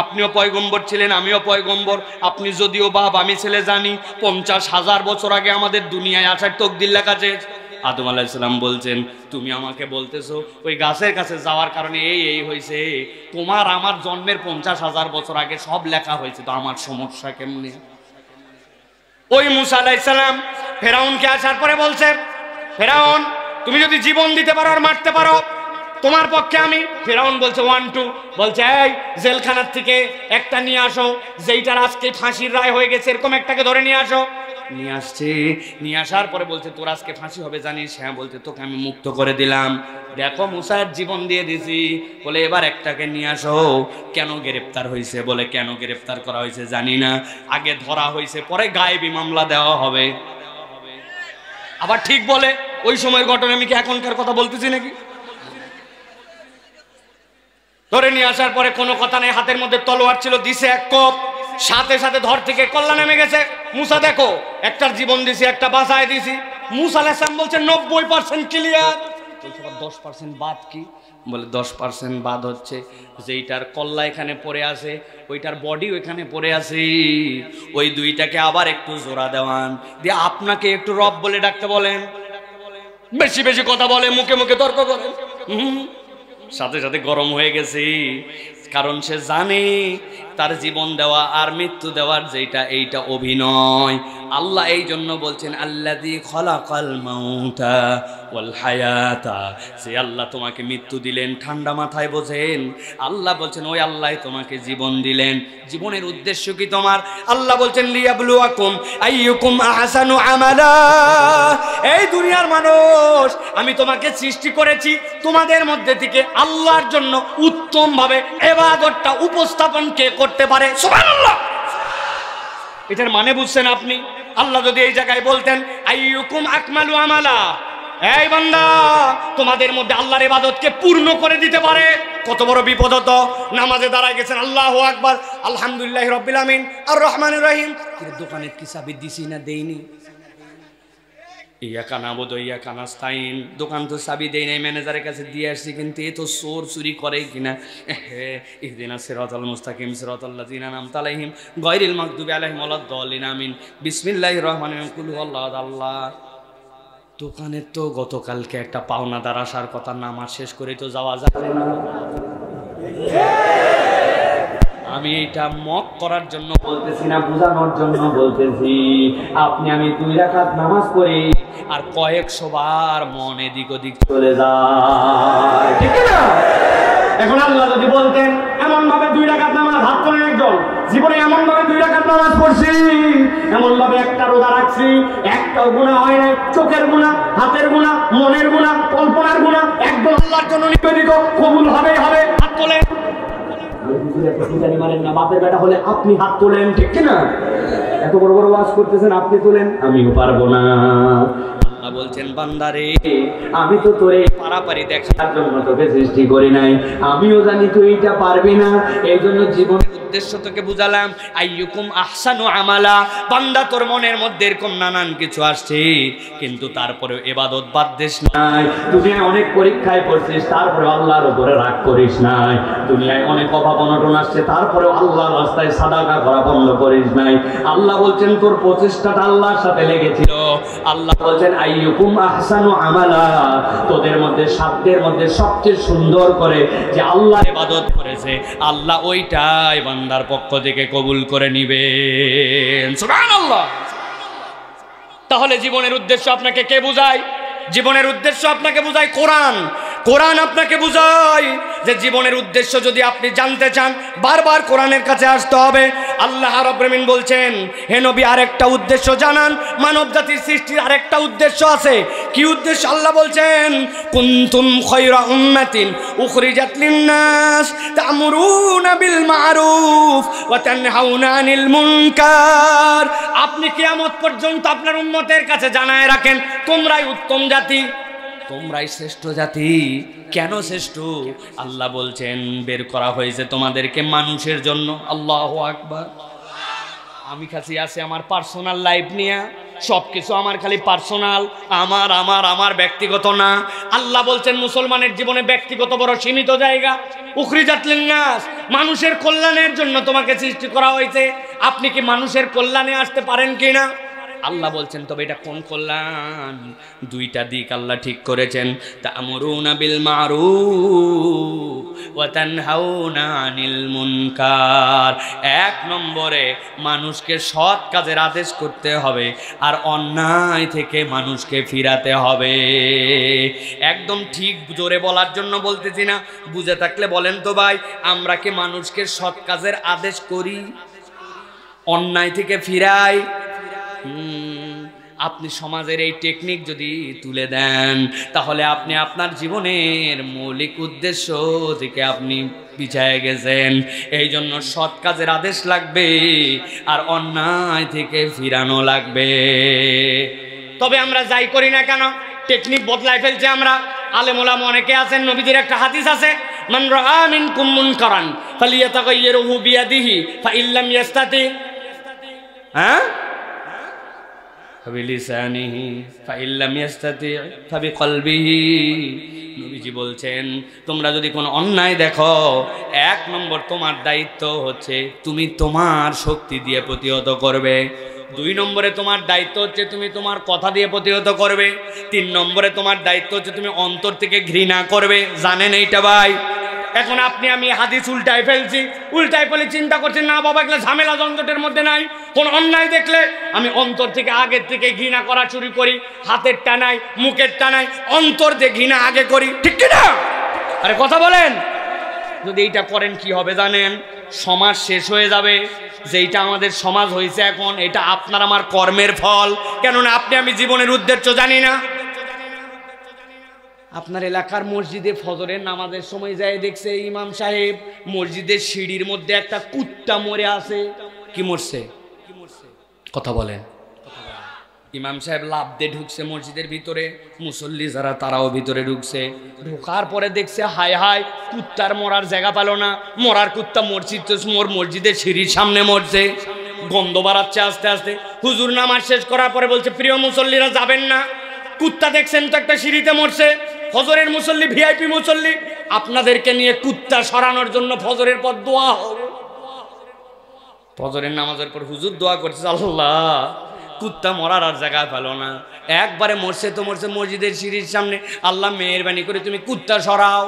আপনিও পয়গম্বর ছিলেন, আমিও পয়গম্বর। আপনি যদিও বাপ, আমি ছেলে, জানি 50,000 বছর আগে আমাদের দুনিয়ায় আসার তাকদীর লেখা আছে। আদম আলাইহিস সালাম বলছেন, তুমি আমাকে বলতেছো ওই গাছের কাছে যাওয়ার কারণে এই এই হয়েছে? তোমার আমার জন্মের 50,000 বছর আগে সব লেখা হয়েছে, তো আমার সমস্যা কেমনে? ওই মূসা আলাইহিস সালাম ফেরাউনকে আসার পরে বলছে, ফেরাউন তুমি যদি জীবন দিতে পারো আর মারতে পারো, তোমার পক্ষে আমি। ফেরাউন বলছে 1 2, বলছে এই জেলখানার থেকে একটা নিয়ে আসো, যেইটার আজকে ফাঁসির রায় হয়ে গেছে, এরকম একটাকে ধরে নিয়ে আসো। নিয়ে আসছে, নিয়ে আসার পরে বলছে তোর আজকে ফাঁসি হবে জানিস? হ্যাঁ। বলছে তোকে আমি মুক্ত করে দিলাম, দেখো মূসার জীবন দিয়ে দিছি। বলে এবার একটাকে নিয়ে আসো। কেন গ্রেফতার হয়েছে? বলে কেন গ্রেফতার করা হয়েছে জানি না, আগে ধরা হয়েছে, পরে গায়েবী মামলা দেওয়া হবে। আবার ঠিক বলে, ওই সময়ের ঘটনা আমি কি এখনকার কথা বলতেছি নাকি? ধরে নিয়ে আসার পরে কোনো কথা নেই, হাতের মধ্যে তলোয়ার ছিল, দিছে এক কোপ, সাথে সাথে ধর থেকে কল্লা নেমে গেছে। মূসা দেখো, একটার জীবন দিছি, একটা বাঁচায় দিছি। মূসা আলাইহিস সালাম বলছে 90% ক্লিয়ার। বলছে 10% বাদ কি? বলে 10% বাদ হচ্ছে যেইটার কল্লা এখানে পড়ে আছে, ওইটার বডি ওইখানে পড়ে আছে, ওই দুইটাকে আবার একটু জোড়া দেওয়ান দিয়ে আপনাকে একটু রব বলে ডাকতে বলেন। বেশি বেশি কথা বলে, মুখে মুখে তর্ক করে, সাথে সাথে গরম হয়ে গেছে। কারণ সে জানে তার জীবন দেওয়া আর মৃত্যু দেওয়ার যেটা এইটা অভিনয়। আল্লাহ এই জন্য বলছেন আল্লাযী খালাকাল মাউতা ওয়াল হায়াতা, সে আল্লাহ তোমাকে মৃত্যু দিলেন, ঠান্ডা মাথায় বোঝেন। আল্লাহ বলছেন ওই আল্লাহ তোমাকে জীবন দিলেন। জীবনের উদ্দেশ্য কি তোমার? আল্লাহ বলছেন লিয়াবলুয়াকুম আইয়ুকুম আহসানু আমালা। এই দুনিয়ার মানুষ, আমি তোমাকে সৃষ্টি করেছি তোমাদের মধ্যে থেকে আল্লাহর জন্য উত্তম ভাবে ইবাদতটা উপস্থাপন কে করতে পারে। সুবহানাল্লাহ। এটার মানে বুঝছেন আপনি? আল্লাহ যদি এই জায়গায় বলতেন আইয়ুকুম আকমালু আমালা, এই বান্দা তোমাদের মধ্যে আল্লাহর ইবাদতকে পূর্ণ করে দিতে পারে, কত বড় বিপদ হতো। নামাজে দাঁড়ায় গেছেন, আল্লাহু আকবার, আলহামদুলিল্লাহি রাব্বিল আলামিন, আর রহমানির রহিম, কিন্তু দোকানের কি চাবি দিছি না দেইনি? ইয়াকা নাবুদু ইয়াকা নাস্তাইন, দোকান তো চাবি দেই নাই, ম্যানেজারের কাছে দিয়ে আসছি, কিন্তু এ তো চোর চুরি করে কিনা। ইহদিনাস সিরাতাল মুস্তাকিম সিরাতাল লাযিনা আন'আমতা আলাইহিম গায়রিল মাগদুবি আলাইহিম ওয়ালাদ-দাল্লিন আমিন। বিসমিল্লাহির রহমানির রহিম, কুল হুয়াল্লাহু আল্লাহ। দোকানে তো গতকালকে একটা পাওনাদার আসার কথা, নামাজ শেষ করে তো যাওয়া যাবে না। আমি এটা মক করার জন্য বলতেছি না, বোঝানোর জন্য বলতেছি। আপনি আমি 2 রাকাত নামাজ পড়ি আর কয়েকশো বার মন এদিক ওদিক চলে যায়, ঠিক না? এখন আল্লাহ যদি বলতেন এমন ভাবে 2 রাকাত নামাজ, হাত তোলেন একজন, জীবনে এমন ভাবে 2 রাকাত নামাজ পড়ছি, এমন ভাবে একটা রোজা রাখছি, একটাও গুনাহ হয় নাই, চোখের গুনাহ, হাতের গুনাহ, মনের গুনাহ, কল্পনার গুনাহ, একদম আল্লাহর জন্য নিবেদিত, কবুল হবেই হবে। হাত তোলেন। মারেন না, বাপের বেটা হলে আপনি হাত তোলেন, ঠিক না? এত বড় বড় ওয়াজ করতেছেন, আপনি তোলেন, আমিও পারবো না। আল্লাহ বলছেন বান্দারে, আমি তো তোরে পারাপারি দেখার জন্য তোকে সৃষ্টি করি নাই, আমিও জানি তুই এটা পারবি না। এই জন্য জীবনের উদ্দেশ্য তোকে বুঝালাম, আইয়ুকুম আহসানু আমালা। বান্দা তোর মনের মধ্যে এরকম নানান কিছু আসছে, কিন্তু তারপরে ইবাদত বাদ দিস নাই। দুনিয়ায় অনেক পরীক্ষায় পড়ছিস, তারপরে আল্লাহর উপরে রাগ করিস নাই। দুনিয়ায় অনেক অভাব অনটন আসছে, তারপরে আল্লাহর রাস্তায় সাদাকা করা বন্ধ করিস নাই। আল্লাহ বলছেন তোর প্রচেষ্টাটা আল্লাহর সাথে লেগেছিল। আল্লাহ বলছেন আইয়ুকুম আহসানু আমালা, তোদের মধ্যে সাধ্যের মধ্যে সবচেয়ে সুন্দর করে যে আল্লাহ ইবাদত করেছে, আল্লাহ ওইটাই বান্দার পক্ষ থেকে কবুল করে নিবেন। সুবহানাল্লাহ। তাহলে জীবনের উদ্দেশ্য আপনাকে কে বুঝায়? জীবনের উদ্দেশ্য আপনাকে বুঝায় কোরআন। কোরআন আপনাকে বুঝায় যে জীবনের উদ্দেশ্য যদি আপনি জানতে চান, বারবার কোরআনের কাছে আসতে হবে। আল্লাহ রাব্বুল আলামিন বলছেন, হে নবী আরেকটা উদ্দেশ্য জানান, মানব জাতির সৃষ্টির আরেকটা উদ্দেশ্য আছে। কি উদ্দেশ্য? আল্লাহ বলছেন, কুনতুম খায়রা উম্মাতিন উখরিজাত লিন-নাস তা'মুরুনা বিল মা'রুফ ওয়া তানহাউনা আনিল মুনকার। আপনি কিয়ামত পর্যন্ত আপনার উম্মতের কাছে জানায় রাখেন, তোমরাই উত্তম জাতি, তোমরাই শ্রেষ্ঠ জাতি। কেন শ্রেষ্ঠ? আল্লাহ বলছেন বের করা হয়েছে তোমাদেরকে মানুষের জন্য। আল্লাহু আকবার। আমি কাছে আছে আমার পার্সোনাল লাইফ নিয়ে, সবকিছু আমার খালি পার্সোনাল, আমার আমার আমার ব্যক্তিগত না। আল্লাহ বলছেন মুসলমানের জীবনে ব্যক্তিগত বড় সীমিত জায়গা। উখরিজাত লিন-নাস, মানুষের কল্যাণের জন্য তোমাকে সৃষ্টি করা হয়েছে। আপনি কি মানুষের কল্যাণে আসতে পারেন কিনা? আল্লাহ বলছেন তবে এটা কোন কল্যাণ? 2টা দিক আল্লাহ ঠিক করেছেন, তা'মুরুনা বিল মা'রুফ ওয়া তানহাউনা আনিল মুনকার। 1 নম্বরে মানুষকে সৎ কাজের আদেশ করতে হবে আর অন্যায় থেকে মানুষকে ফিরাতে হবে। একদম ঠিক জোরে বলার জন্য বলতেছি না, বুঝে থাকলে বলেন তো ভাই, আমরা কি মানুষকে সৎ কাজের আদেশ করি, অন্যায় থেকে ফিরাই? আপনি সমাজের এই টেকনিক যদি তুলে দেন, তাহলে আপনি আপনার জীবনের মৌলিক উদ্দেশ্য থেকে আপনি পিছিয়ে গেছেন। এই জন্য সৎ কাজের আদেশ লাগবে আর অন্যায় থেকে ফিরানো লাগবে। তবে আমরা যাই করি না কেন, টেকনিক বদলাই ফেলছে আমরা। আলেম ওলামা অনেকে আছেন, নবীদের একটা হাদিস আছে, মান রাআ মিনকুম মুনকারান ফালিয়াতাগায়্যিরহু বিয়াদিহি ফাইল্লাম ইয়াস্তাতি। হ্যাঁ, ফাবিলিসানিহি ফাইন লাম ইয়াস্তাতি ফাবিকলবিহি। নবীজি বলছেন তোমরা যদি কোনো অন্যায় দেখো, 1 নম্বর তোমার দায়িত্ব হচ্ছে তুমি তোমার শক্তি দিয়ে প্রতিহত করবে। 2 নম্বরে তোমার দায়িত্ব হচ্ছে তুমি তোমার কথা দিয়ে প্রতিহত করবে। 3 নম্বরে তোমার দায়িত্ব হচ্ছে তুমি অন্তর থেকে ঘৃণা করবে। জানেন এইটা ভাই? এখন আপনি আমি হাদিস উল্টায় ফেলছি, উল্টায় ফেলে চিন্তা করছেন না বাবা এগুলো ঝামেলা যন্ত্রের মধ্যে নাই। কোন অন্যায় দেখলে আমি অন্তর থেকে আগের থেকে ঘৃণা করা শুরু করি, হাতের টানাই, মুখের টানাই, অন্তর দিয়ে ঘৃণা আগে করি, ঠিক কিনা? আরে কথা বলেন। যদি এইটা করেন কি হবে জানেন? সমাজ শেষ হয়ে যাবে। যেইটা আমাদের সমাজ হয়েছে এখন, এটা আপনার আমার কর্মের ফল। কেননা আপনি আমি জীবনের উদ্দেশ্য জানি না। আপনার এলাকার মসজিদে ফজরের নামাজের সময় যায় দেখছে ইমাম সাহেব মসজিদের সিঁড়ির মধ্যে একটা কুত্তা মরে আছে। কি মরছে? কথা বলেন। ইমাম সাহেব লাফ দিয়ে ঢুকছে মসজিদের ভিতরে, মুসল্লি যারা তারাও ভিতরে ঢুকছে। ঢোকার পরে দেখছে হায় হায়, কুত্তার মরার জায়গা পেল না। মরার কুত্তা মসজিদের সিঁড়ির সামনে মরছে, গন্ধ বাড়াচ্ছে আস্তে আস্তে। হুজুর নামাজ শেষ করার পরে বলছে প্রিয় মুসল্লিরা যাবেন না, কুত্তা দেখছেন তো একটা সিঁড়িতে মরছে। ফজরের মুসল্লি, ভিআইপি মুসল্লি, আপনাদেরকে নিয়ে কুত্তা সরানোর জন্য ফজরের পর দোয়া হবে। ফজরের নামাজের পর হুজুর দোয়া করছে আল্লাহ কুত্তা মরার আর জায়গা পেল না, একবারে মরছে তো মরছে মসজিদের সিঁড়ির সামনে, আল্লাহ মেহেরবানি করে তুমি কুত্তা সরাও।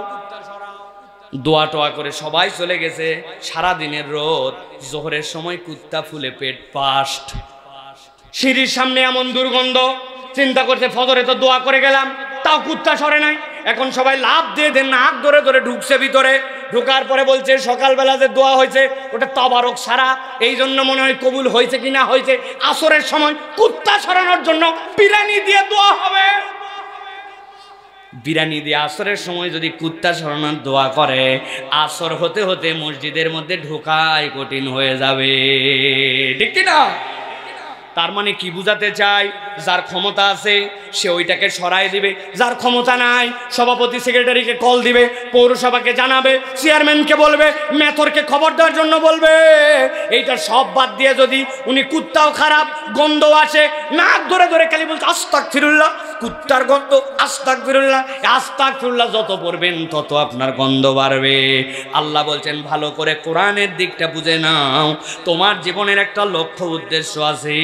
দোয়া টোয়া করে সবাই চলে গেছে। সারা দিনের রোদ, জোহরের সময় কুত্তা ফুলে পেট পাস্ট, সিঁড়ির সামনে এমন দুর্গন্ধ। চিন্তা করছে ফজরে তো দোয়া করে গেলাম, তাও কুত্তা সরে নাই। এখন সবাই লাভ দিয়ে দেন নাক ধরে ধরে ঢুকছে ভিতরে। ঢোকার পরে বলছে সকালবেলা যে দোয়া হয়েছে ওটা তবারক সারা, এই জন্য মনে হয় কবুল হয়েছে কি না হয়েছে। আসরের সময় কুত্তা সরানোর জন্য বিরিয়ানি দিয়ে দোয়া হবে। বিরিয়ানি দিয়ে আসরের সময় যদি কুত্তা সরানোর দোয়া করে, আসর হতে হতে মসজিদের মধ্যে ঢোকাই কঠিন হয়ে যাবে, ঠিক কি না? তার মানে কি বুঝাতে চাই? যার ক্ষমতা আছে সে ওইটাকে সরাই দিবে, যার ক্ষমতা নাই সভাপতি সেক্রেটারিকে কল দিবে, পৌরসভাকে জানাবে, চেয়ারম্যানকে বলবে, মেথরকে খবর দেওয়ার জন্য বলবে। এইটা সব বাদ দিয়ে যদি উনি কুত্তাও খারাপ, গন্ধ আসে, নাক ধরে ধরে খালি বলছে আস্তাগফিরুল্লাহ, কুত্তার গন্ধ, আস্তাগফিরুল্লাহ, আস্তাগফিরুল্লাহ যত পড়বেন তত আপনার গন্ধ বাড়বে। আল্লাহ বলছেন ভালো করে কোরআনের দিকটা বুঝে নাও। তোমার জীবনের একটা লক্ষ্য উদ্দেশ্য আছে।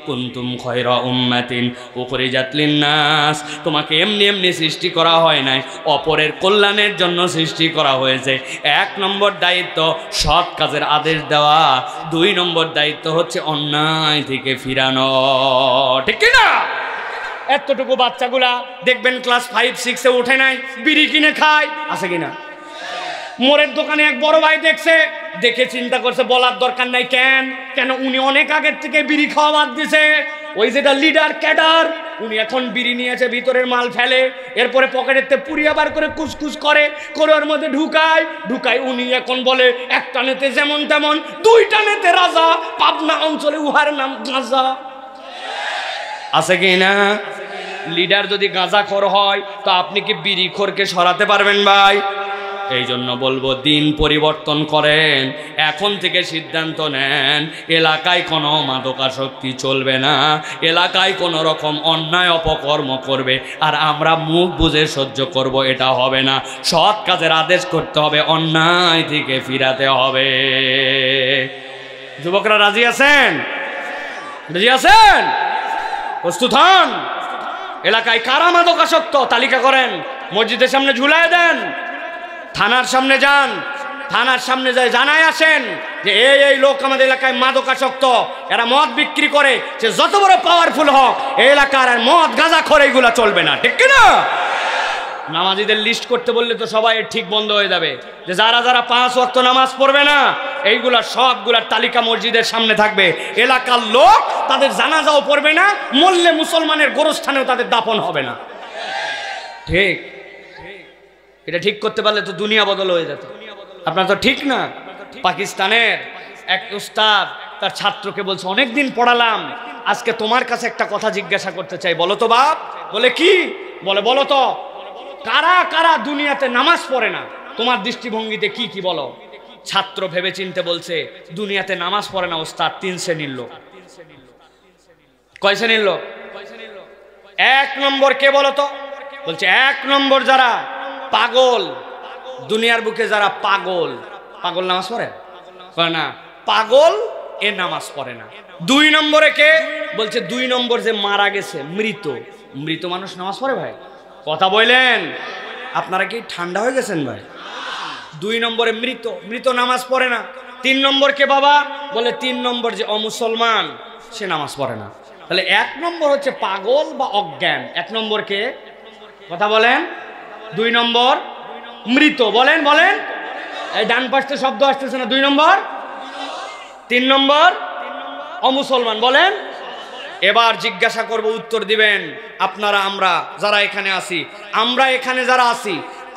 কুনতুম খায়রা উম্মাতিন উখরিজাত লিন-নাস, তোমাকে এমনি এমনি সৃষ্টি করা হয় নাই, অপরের কল্যাণের জন্য সৃষ্টি করা হয়েছে। 1 নম্বর দায়িত্ব সৎ কাজের আদেশ দেওয়া, 2 নম্বর দায়িত্ব হচ্ছে অন্যায় থেকে ফিরানো, ঠিক কি না? এতটুকু বাচ্চাগুলা দেখবেন ক্লাস 5-6 এ ওঠে নাই, বিড়ি কিনে খায়, আছে কিনা? মোড়ের দোকানে এক বড় ভাই দেখছে, দেখে চিন্তা করছে বলার দরকার নাই, কেন উনি অনেক আগের থেকে বিড়ি খাওয়া বাদ দিছে। ওই যেটা লিডার ক্যাডার, উনি এখন বিড়ি নিয়েছে, ভিতরের মাল ফেলে, এরপরে পকেটেতে পুড়িয়ে বার করে কুচকুচ করে ওর মধ্যে ঢুকায়। উনি এখন বলে 1 টানেতে যেমন তেমন, 2 টানেতে রাজা। পাবনা অঞ্চলে উহার নাম গাঁজা, আছে কি না? লিডার যদি গাঁজাখোর হয় তো আপনি কি বিড়িখোরকে সরাতে পারবেন ভাই? এই জন্য বলবো দিন পরিবর্তন করেন, এখন থেকে সিদ্ধান্ত নেন এলাকায় কোনো মাদকাসক্তি চলবে না, এলাকায় কোনো রকম অন্যায় অপকর্ম করবে আর আমরা মুখ বুজে সহ্য করব, এটা হবে না। সৎ কাজের আদেশ করতে হবে, অন্যায় থেকে ফিরাতে হবে। যুবকরা রাজি আছেন? রাজি আছেন? প্রস্তুত হন। এলাকায় কারা মাদকাসক্ত তালিকা করেন, মসজিদের সামনে ঝুলায় দেন, থানার সামনে যান, থানার সামনে যায় জানায় আসেন যে এই লোক আমাদের এলাকায় মাদকাসক্ত, এরা মদ বিক্রি করে, সে যত বড় পাওয়ারফুল হোক এই এলাকার আর মদ গাঁজাখোর এইগুলা চলবে না, ঠিক কিনা? নামাজিদের লিস্ট করতে বললে তো সবাই ঠিক বন্ধ হয়ে যাবে, যে যারা যারা 5 ওয়াক্ত নামাজ পড়বে না এইগুলা সবগুলার তালিকা মসজিদের সামনে থাকবে। এলাকার লোক তাদের জানাজাও পড়বে না, মরলে মুসলমানের গোরস্থানেও তাদের দাফন হবে না, ঠিক? এটা ঠিক করতে পারলে তো দুনিয়া বদল হয়ে যেত। আপনার তো ঠিক না। পাকিস্তানের এক উস্তাদ তার ছাত্রকে বলছে অনেকদিন পড়ালাম, আজকে তোমার কাছে একটা কথা জিজ্ঞাসা করতে চাই, বলো তো বাপ। বলে কি? বলে বলো তো কারা কারা দুনিয়াতে নামাজ পড়ে না, তোমার দৃষ্টিভঙ্গিতে কি কি বলো। ছাত্র ভেবে চিনতে বলছে দুনিয়াতে নামাজ পড়ে না ওস্তাদ 3 শ্রেণীর লোক। কয় শ্রেণীর লোক? এক নম্বর কে বলো তো? বলছে এক নম্বর যারা পাগল, দুনিয়ার বুকে যারা পাগল। পাগল নামাজ পড়ে না? পাগল এ নামাজ পড়ে না। দুই নম্বরে কে? বলছে দুই নম্বর যে মারা গেছে, মৃত। মৃত মানুষ নামাজ পড়ে ভাই? কথা বললেন? আপনারা কি ঠান্ডা হয়ে গেছেন ভাই? দুই নম্বরে মৃত, মৃত নামাজ পড়ে না। তিন নম্বর কে বাবা? বলে তিন নম্বর যে অমুসলমান, সে নামাজ পড়ে না। তাহলে এক নম্বর হচ্ছে পাগল বা অজ্ঞান। এক নম্বর কে? কথা বলেন। দুই নম্বর মৃত। বলেন বলেন, এই ডান পাশে শব্দ আসতেছে না? দুই নম্বর। তিন নম্বর অমুসলমান। বলেন। এবার জিজ্ঞাসা করব, উত্তর দিবেন আপনারা। আমরা যারা এখানে আছি, আমরা এখানে যারা আছি,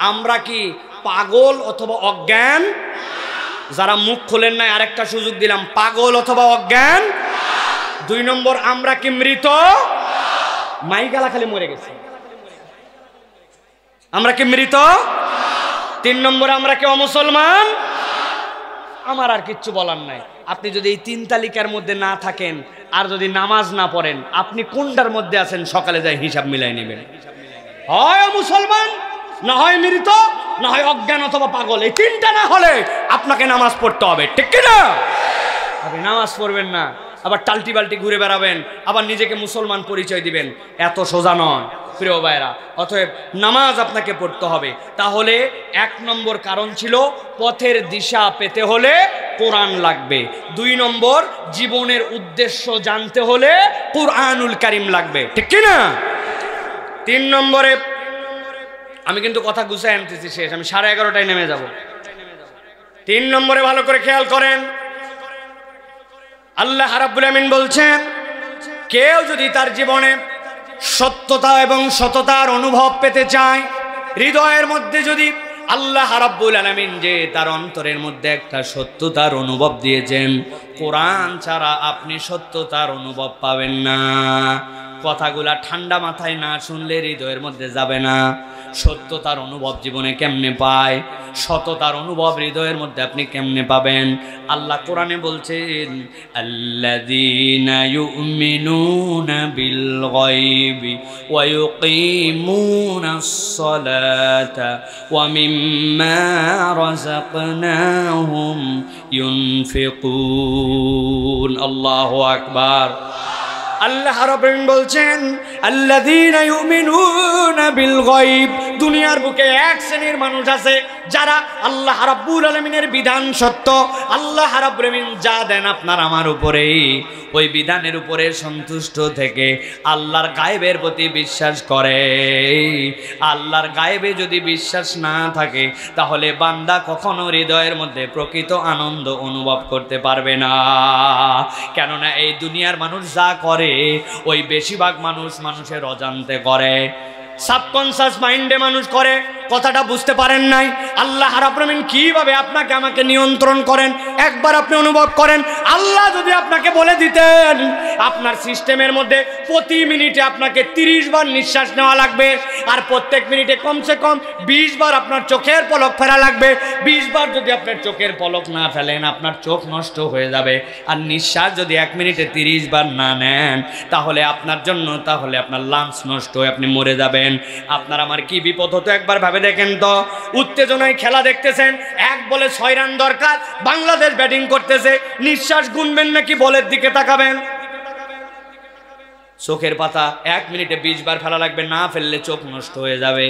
আমরা কি পাগল অথবা অজ্ঞান? যারা মুখ খোলেন নাই আরেকটা সুযোগ দিলাম, পাগল অথবা অজ্ঞান? দুই নম্বর, আমরা কি মৃত? মাইগালা খালি মরে গেছে। আমরা কি মৃত? তিন নম্বর, আমরা কি অমুসলমান? আমার আর কিচ্ছু বলার নাই। আপনি যদি এই তিন তালিকার মধ্যে না থাকেন আর যদি নামাজ না পড়েন, আপনি কোনটার মধ্যে আছেন সকালে যাই হিসাব মিলাই নেবেন। হয় মুসলমান, না হয় মৃত, না হয় অজ্ঞান অথবা পাগল। এই তিনটা না হলে আপনাকে নামাজ পড়তে হবে, ঠিক কিনা? আপনি নামাজ পড়বেন না, আবার টাল্টি বাল্টি ঘুরে বেড়াবেন, আবার নিজেকে মুসলমান পরিচয় দিবেন, এত সোজা নয় প্রিয় ভাইরা। অতএব নামাজ আপনাকে পড়তে হবে। তাহলে এক নম্বর কারণ ছিল পথের দিশা পেতে হলে কোরআন লাগবে। দুই নম্বর, জীবনের উদ্দেশ্য জানতে হলে কুরআনুল কারীম লাগবে, ঠিক কি না? তিন নম্বরে, আমি কিন্তু কথা গুছাই আনতেছি শেষ, আমি 11:30টায় নেমে যাব। তিন নম্বরে ভালো করে খেয়াল করেন, আল্লাহ রাব্বুল আমিন বলছেন, কেউ যদি তার জীবনে সত্যতা এবং সততার অনুভব পেতে চায়, হৃদয়ের মধ্যে যদি আল্লাহ রাব্বুল আলামিন যে তার অন্তরের মধ্যে একটা সত্যতার অনুভব দিয়েছেন, কোরআন ছাড়া আপনি সত্যতার অনুভব পাবেন না। কথাগুলা ঠান্ডা মাথায় না শুনলে হৃদয়ের মধ্যে যাবে না। সত্যতার অনুভব জীবনে কেমনে পায়? সততার অনুভব হৃদয়ের মধ্যে আপনি কেমনে পাবেন? আল্লাহ কোরআনে বলছেন, আল্লাযীনা ইউমিনুনা বিল গায়বি ওয়া ইউকিমুনাস সালাতা ওয়া মিম্মা রাযাকনাহুম ইউনফিকুন। আল্লাহু আকবার। আল্লাহ রাব্বুল আলামিন বলছেন, আল্লাযীনা ইউমিনুনা বিল গায়ব। দুনিয়ার বুকে এক শ্রেণীর মানুষ আছে যারা আল্লাহ রাব্বুল আলামিনের বিধান সত্য, আল্লাহ রাব্বুল আলামিন যা দেন আপনার আমার উপরে, ওই বিধানের উপরে সন্তুষ্ট থেকে আল্লাহর গায়েবের প্রতি বিশ্বাস করে। আল্লাহর গায়েবে যদি বিশ্বাস না থাকে, তাহলে বান্দা কখনো হৃদয়ের মধ্যে প্রকৃত আনন্দ অনুভব করতে পারবে না। কেননা এই দুনিয়ার মানুষ যা করে, ওই বেশিরভাগ মানুষ মানুষের অজান্তে করে, সাবকনসিয়াস মাইন্ডে মানুষ করে। কথাটা বুঝতে পারেন নাই? আল্লাহ রাব্বুল আলামিন কিভাবে আপনাকে আমাকে নিয়ন্ত্রণ করেন একবার আপনি অনুভব করেন। আল্লাহ যদি আপনাকে বলে দিতেন আপনার সিস্টেমের মধ্যে প্রতি মিনিটে আপনাকে 30 বার নিঃশ্বাস নেওয়া লাগবে, আর প্রত্যেক মিনিটে কমসে কম 20 বার আপনার চোখের পলক ফেরা লাগবে, 20 বার যদি আপনার চোখের পলক না ফেলেন আপনার চোখ নষ্ট হয়ে যাবে, আর নিঃশ্বাস যদি 1 মিনিটে 30 বার না নেন, তাহলে আপনার জন্য, তাহলে আপনার লাংস নষ্ট হয়ে আপনি মরে যাবেন। আপনার আমার কি বিপদ হতো একবার ভাবে দেখেন তো। উত্তেজনায় খেলা দেখতেছেন, 1 বলে 6 রান দরকার, বাংলাদেশ ব্যাটিং করতেছে, নিঃশ্বাস গুনবেন নাকি বলের দিকে তাকাবেন? চোখের পাতা 1 মিনিটে 20 বার ফেলা লাগবে, না ফেললে চোখ নষ্ট হয়ে যাবে।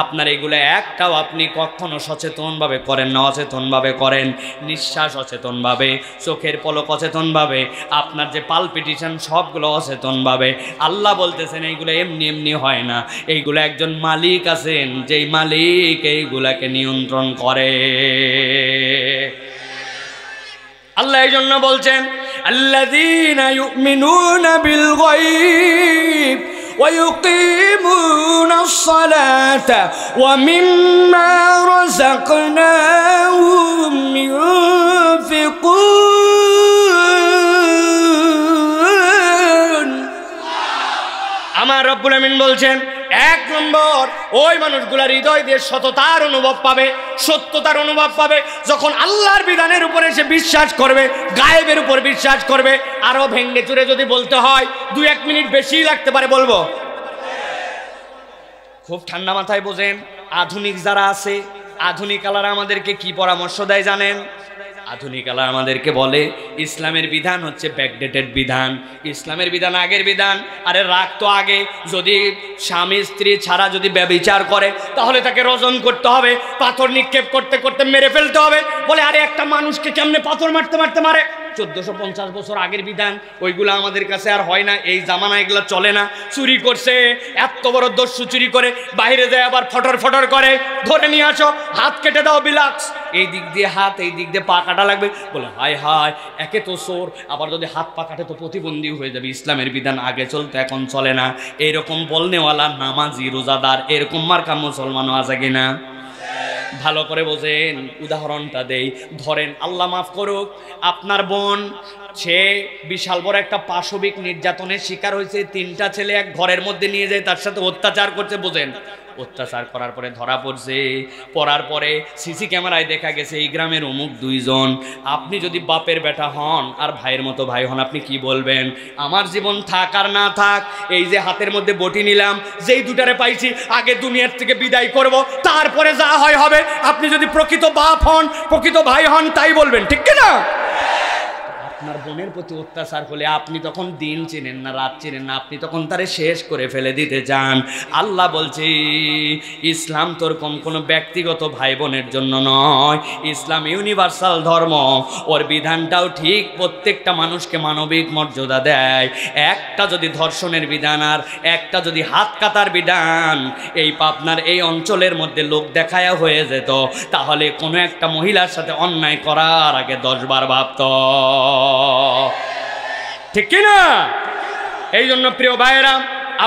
আপনার এগুলো একটাও আপনি কখনো সচেতনভাবে করেন না, অচেতনভাবে করেন। নিঃশ্বাস অচেতনভাবে, চোখের পলক অচেতনভাবে, আপনার যে পালপিটিশন সবগুলো অচেতনভাবে। আল্লাহ বলতেছেন এইগুলো এমনি এমনি হয় না, এইগুলো একজন মালিক আছেন, যেই মালিক এইগুলাকে নিয়ন্ত্রণ করে। আল্লাহ এই জন্য বলছেন, আল্লাযীনা ইউমিনুনা বিল গায়ব ওয়া ইউকিমুনাস সালাতা ওয়া মিম্মা রাযাকনাহুম ইউনফিকুন। আমার রব্বুল আমিন বলছেন, 1 নম্বর ওই মানুষগুলা হৃদয় দিয়ে সততার অনুভব পাবে, সত্যতার অনুভব পাবে যখন আল্লাহর বিধানের উপরে সে বিশ্বাস করবে, গায়েবের উপর বিশ্বাস করবে। আরো ভেঙ্গে চুরে যদি বলতে হয় 2-1 মিনিট বেশি লাগতে পারে বলবো, খুব ঠান্ডা মাথায় বোঝেন। আধুনিক যারা আছে, আধুনিক আলারা আমাদেরকে কি পরামর্শ দেয় জানেন? আধুনিক আলা আমাদেরকে বলে ইসলামের বিধান হচ্ছে ব্যাকডেটেড বিধান, ইসলামের বিধান আগের বিধান। আরে রাগ তো আগে, যদি স্বামী স্ত্রী ছাড়া যদি ব্যভিচার করে তাহলে তাকে রজন করতে হবে, পাথর নিক্ষেপ করতে করতে মেরে ফেলতে হবে। বলে আরে একটা মানুষকে কেমনে পাথর মারতে মারতে মারে? 1450 বছর আগের বিধান, ওইগুলো আমাদের কাছে আর হয় না, এই জামানা এগুলো চলে না। চুরি করছে, এত বড় দস্যু চুরি করে বাইরে যায় আবার ফটর ফটর করে, ধরে নিয়ে আসো, হাত কেটে দাও বিলাক্স। এই দিক দিয়ে হাত, এই দিক দিয়ে পা কাটা লাগবে। বলে হায় হায়, একে তো চোর, আবার যদি হাত পা কাটে তো প্রতিবন্ধী হয়ে যাবে। ইসলামের বিধান আগে চলতে এখন চলে না। এইরকম বলনেওয়ালা নামাজি রোজাদার এরকম মার্কা মুসলমানও আছে কিনা? ভালো করে বোঝেন, উদাহরণটা দেই। ধরেন আল্লাহ মাফ করুক, আপনার বোন, সে বিশাল বড় একটা পাশবিক নির্যাতনের শিকার হয়েছে। 3টা ছেলে এক ঘরের মধ্যে নিয়ে যায়, তার সাথে অত্যাচার করছে। বোঝেন, অত্যাচার করার পরে ধরা পড়ছে, পড়ার পরে সিসি ক্যামেরায় দেখা গেছে এই গ্রামের অমুক 2 জন। আপনি যদি বাপের বেটা হন আর ভাইয়ের মতো ভাই হন, আপনি কি বলবেন? আমার জীবন থাক আর না থাক, এই যে হাতের মধ্যে বটি নিলাম, যেই 2টারে পাইছি আগে দুনিয়ার থেকে বিদায় করব, তারপরে যা হয় হবে। আপনি যদি প্রকৃত বাপ হন, প্রকৃত ভাই হন, তাই বলবেন, ঠিক কিনা? আপনার বোনের প্রতি অত্যাচার হলে আপনি তখন দিন চেনেন না, রাত চেনেন না, আপনি তখন তারে শেষ করে ফেলে দিতে চান। আল্লাহ বলছে ইসলাম তোর কোনো ব্যক্তিগত ভাই বোনের জন্য নয়, ইসলাম ইউনিভার্সাল ধর্ম। ওর বিধানটাও ঠিক প্রত্যেকটা মানুষকে মানবিক মর্যাদা দেয়। একটা যদি ধর্ষণের বিধান আর একটা যদি হাত কাটার বিধান এই পাবনার এই অঞ্চলের মধ্যে লোক দেখায়া হয়ে যেত, তাহলে কোনো একটা মহিলার সাথে অন্যায় করার আগে 10 বার ভাবত, ঠিক কিনা? এই জন্য প্রিয় ভাইয়েরা,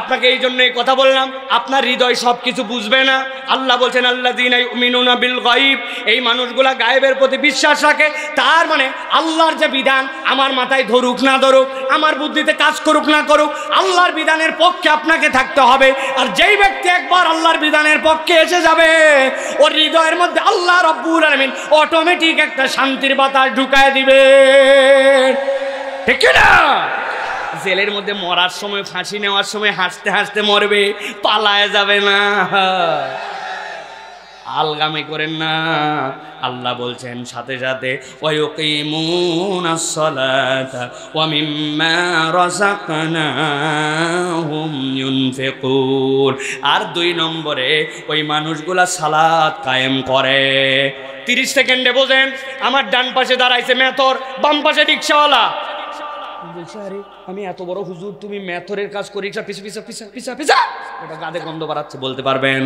আপনাকে এই জন্য এই কথা বললাম, আপনার হৃদয় সবকিছু বুঝবে না। আল্লাহ বলছেন আল্লাযীনা ইউমিনুনা বিল গায়ব, এই মানুষগুলা গায়েবের প্রতি বিশ্বাস রাখে। তার মানে আল্লাহর যে বিধান আমার মাথায় ধরুক না ধরুক, আমার বুদ্ধিতে কাজ করুক না করুক, আল্লাহর বিধানের পক্ষে আপনাকে থাকতে হবে। আর যেই ব্যক্তি একবার আল্লাহর বিধানের পক্ষে এসে যাবে, ওর হৃদয়ের মধ্যে আল্লাহ রাব্বুল আলামিন অটোমেটিক একটা শান্তির বাতাস ঢুকায় দিবে, ঠিক কিনা? জেলের মধ্যে মরার সময়, ফাঁসি নেওয়ার সময় হাসতে হাসতে মরবে, পালায় যাবে না। আলগামি করেন না। আল্লাহ বলছেন সাথে সাথে ওয়ায়ুকিমুনাস সালাতা ওয়া মিম্মা রাযাকনাহুম ইউনফিকুন। আর 2 নম্বরে ওই মানুষগুলা সালাত কায়েম করে। 30 সেকেন্ডে বোঝেন, আমার ডান পাশে দাঁড়াইছে মেথর, বাম পাশে রিকশাওয়ালা। বলছে আরে আমি এত বড় হুজুর, তুমি মেথরের কাজ করি, পিছা পিছা পিছা পিছা পিছা, এটা গাদে গন্ধ বাড়াচ্ছে, বলতে পারবেন?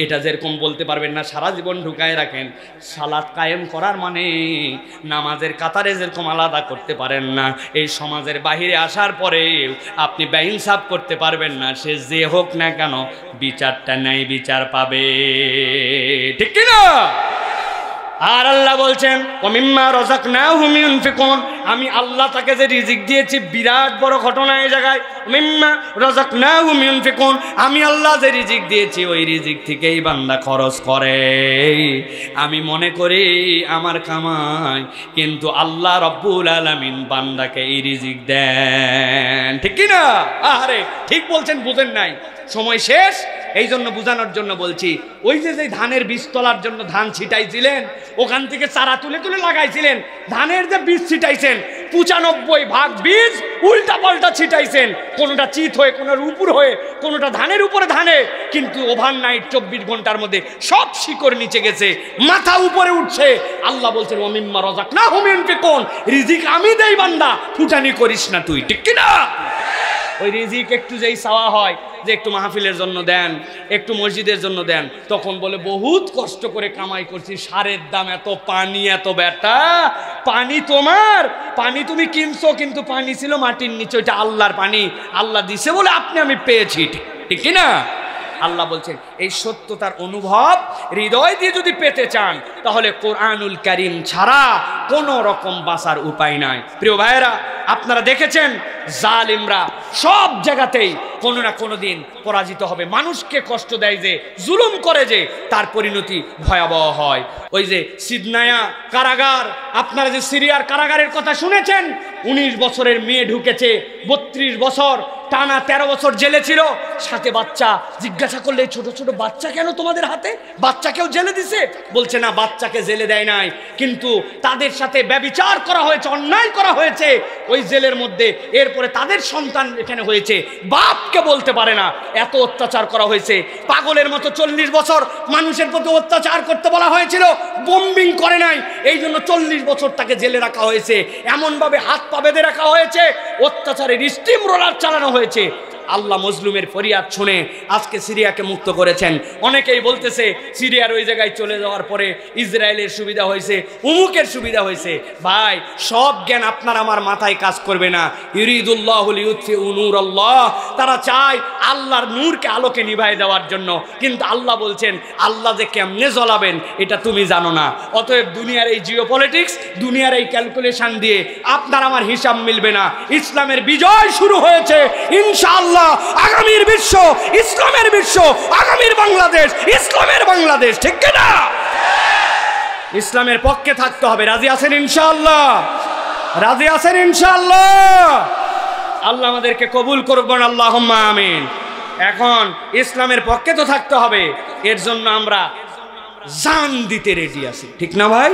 এটা যেরকম বলতে পারবেন না, সারা জীবন ঢুকায় রাখেন। সালাত কায়েম করার মানে নামাজের কাতারে যেরকম আলাদা করতে পারেন না, এই সমাজের বাহিরে আসার পরে আপনি বেইনসাফ করতে পারবেন না। সে যে হোক না কেন বিচারটা নাই, বিচার পাবে, ঠিক কিনা? আর আল্লাহ বলছেন ওমিম্মা রাযাকনাহুম ইউনফিকুন, আমি আল্লাহ তাকে যে রিজিক দিয়েছি, বিরাট বড় ঘটনা এই জায়গায়। ওমিম্মা রাযাকনাহুম ইউনফিকুন, আমি আল্লাহ যে রিজিক দিয়েছি ওই রিজিক থেকেই বান্দা খরচ করে। আমি মনে করি আমার কামাই, কিন্তু আল্লাহ রাব্বুল আলামিন বান্দাকে এই রিজিক দেন, ঠিক কি না? আরে ঠিক বলছেন, বুঝেন নাই, সময় শেষ। এই জন্য বোঝানোর জন্য বলছি, ওই যে ধানের বীজ তোলার জন্য ধান ছিটাইছিলেন, ওখান থেকে চারা তুলে তুলে লাগাইছিলেন, ধানের যে বীজ ছিটাইছেন 95% বীজ উল্টা পাল্টা ছিটাইছেন, কোনোটা চিত হয়ে, কোনোটার উপর হয়ে, কোনোটা ধানের উপরে ধানে, কিন্তু ওভারনাইট 24 ঘন্টার মধ্যে সব শিকড় নিচে গেছে, মাথা উপরে উঠছে। আল্লাহ বলছেন ওমিম্মা রাযাকনাহুম ইউনফিকুন, রিজিক আমি দেই বান্দা, ফুটানি করিস না তুই, ঠিক কি না? ওই রিজিক একটু যেই চাওয়া হয় যে একটু মাহফিলের জন্য দেন, একটু মসজিদের জন্য দেন, তখন বলে বহুত কষ্ট করে কামাই করছি, সারের দাম এত, পানি এত, বেটা পানি তোমার, পানি তুমি কিনছো, কিন্তু পানি ছিল মাটির নিচে, ওইটা আল্লাহর পানি, আল্লাহ দিছে বলে আপনি আমি পেয়েছি, ঠিক কিনা? আল্লাহ বলছেন এই সত্যতার অনুভব হৃদয় দিয়ে যদি পেতে চান, তাহলে কোরআনুল কারীম ছাড়া কোনো রকম বাঁচার উপায় নাই। প্রিয় ভাইয়েরা, আপনারা দেখেছেন জালিমরা সব জায়গাতেই কোনো না কোনো দিন পরাজিত হবে। মানুষকে কষ্ট দেয় যে, জুলুম করে যে, তার পরিণতি ভয়াবহ হয়। ওই যে সিদনায়া কারাগার, আপনারা যে সিরিয়ার কারাগারের কথা শুনেছেন, 19 বছরের মেয়ে ঢুকেছে, 32 বছর টানা 13 বছর জেলে ছিল, সাথে বাচ্চা। জিজ্ঞাসা করলে ছোট ছোট বাচ্চা কেন তোমাদের হাতে, বাচ্চাকেও জেলে দিছে? বলছে না, বাচ্চাকে জেলে দেয় নাই, কিন্তু তাদের সাথে ব্যভিচার করা হয়েছে, অন্যায় করা হয়েছে ওই জেলের মধ্যে। এরপরে তাদের সন্তান এখানে হয়েছে, বাপকে বলতে পারে না, এত অত্যাচার করা হয়েছে। পাগলের মতো 40 বছর মানুষের প্রতি অত্যাচার করতে বলা হয়েছিল, বোম্বিং করে নাই, এই জন্য 40 বছর তাকে জেলে রাখা হয়েছে। এমনভাবে হাত পা বেঁধে রাখা হয়েছে, অত্যাচারের স্টিম রোলার চালানো হয়েছে। আল্লাহ মজলুমের ফরিয়াদ শুনে আজকে সিরিয়াকে মুক্ত করেছেন। অনেকেই বলতেছে সিরিয়ার ওই জায়গায় চলে যাওয়ার পরে ইসরায়েলের সুবিধা হয়েছে, উমুকের সুবিধা হয়েছে। ভাই, সব জ্ঞান আপনার আমার মাথায় কাজ করবে না। ইউরিদুল্লাহু লিইউতফিউ নূরাল্লাহ, তারা চায় আল্লাহর নূরকে আলোকে নিভায় দেওয়ার জন্য, কিন্তু আল্লাহ বলছেন আল্লাহ যে কেমনে জ্বলাবেন এটা তুমি জানো না। অতএব দুনিয়ার এই জিওপলিটিক্স, দুনিয়ার এই ক্যালকুলেশন দিয়ে আপনার আমার হিসাব মিলবে না। ইসলামের বিজয় শুরু হয়েছে ইনশাআল্লাহ। আগামীর বিশ্ব ইসলামের বিশ্ব, আগামীর বাংলাদেশ ইসলামের বাংলাদেশ, ঠিক না? ইসলামের পক্ষে থাকতে হবে। রাজি আছেন ইনশাআল্লাহ? রাজি আছেন ইনশাআল্লাহ? আল্লাহ আমাদেরকে কবুল করবেন, আল্লাহুম্মা আমিন। এখন ইসলামের পক্ষে তো থাকতে হবে, এর জন্য আমরা জান দিতে রেডি আছি, ঠিক না ভাই?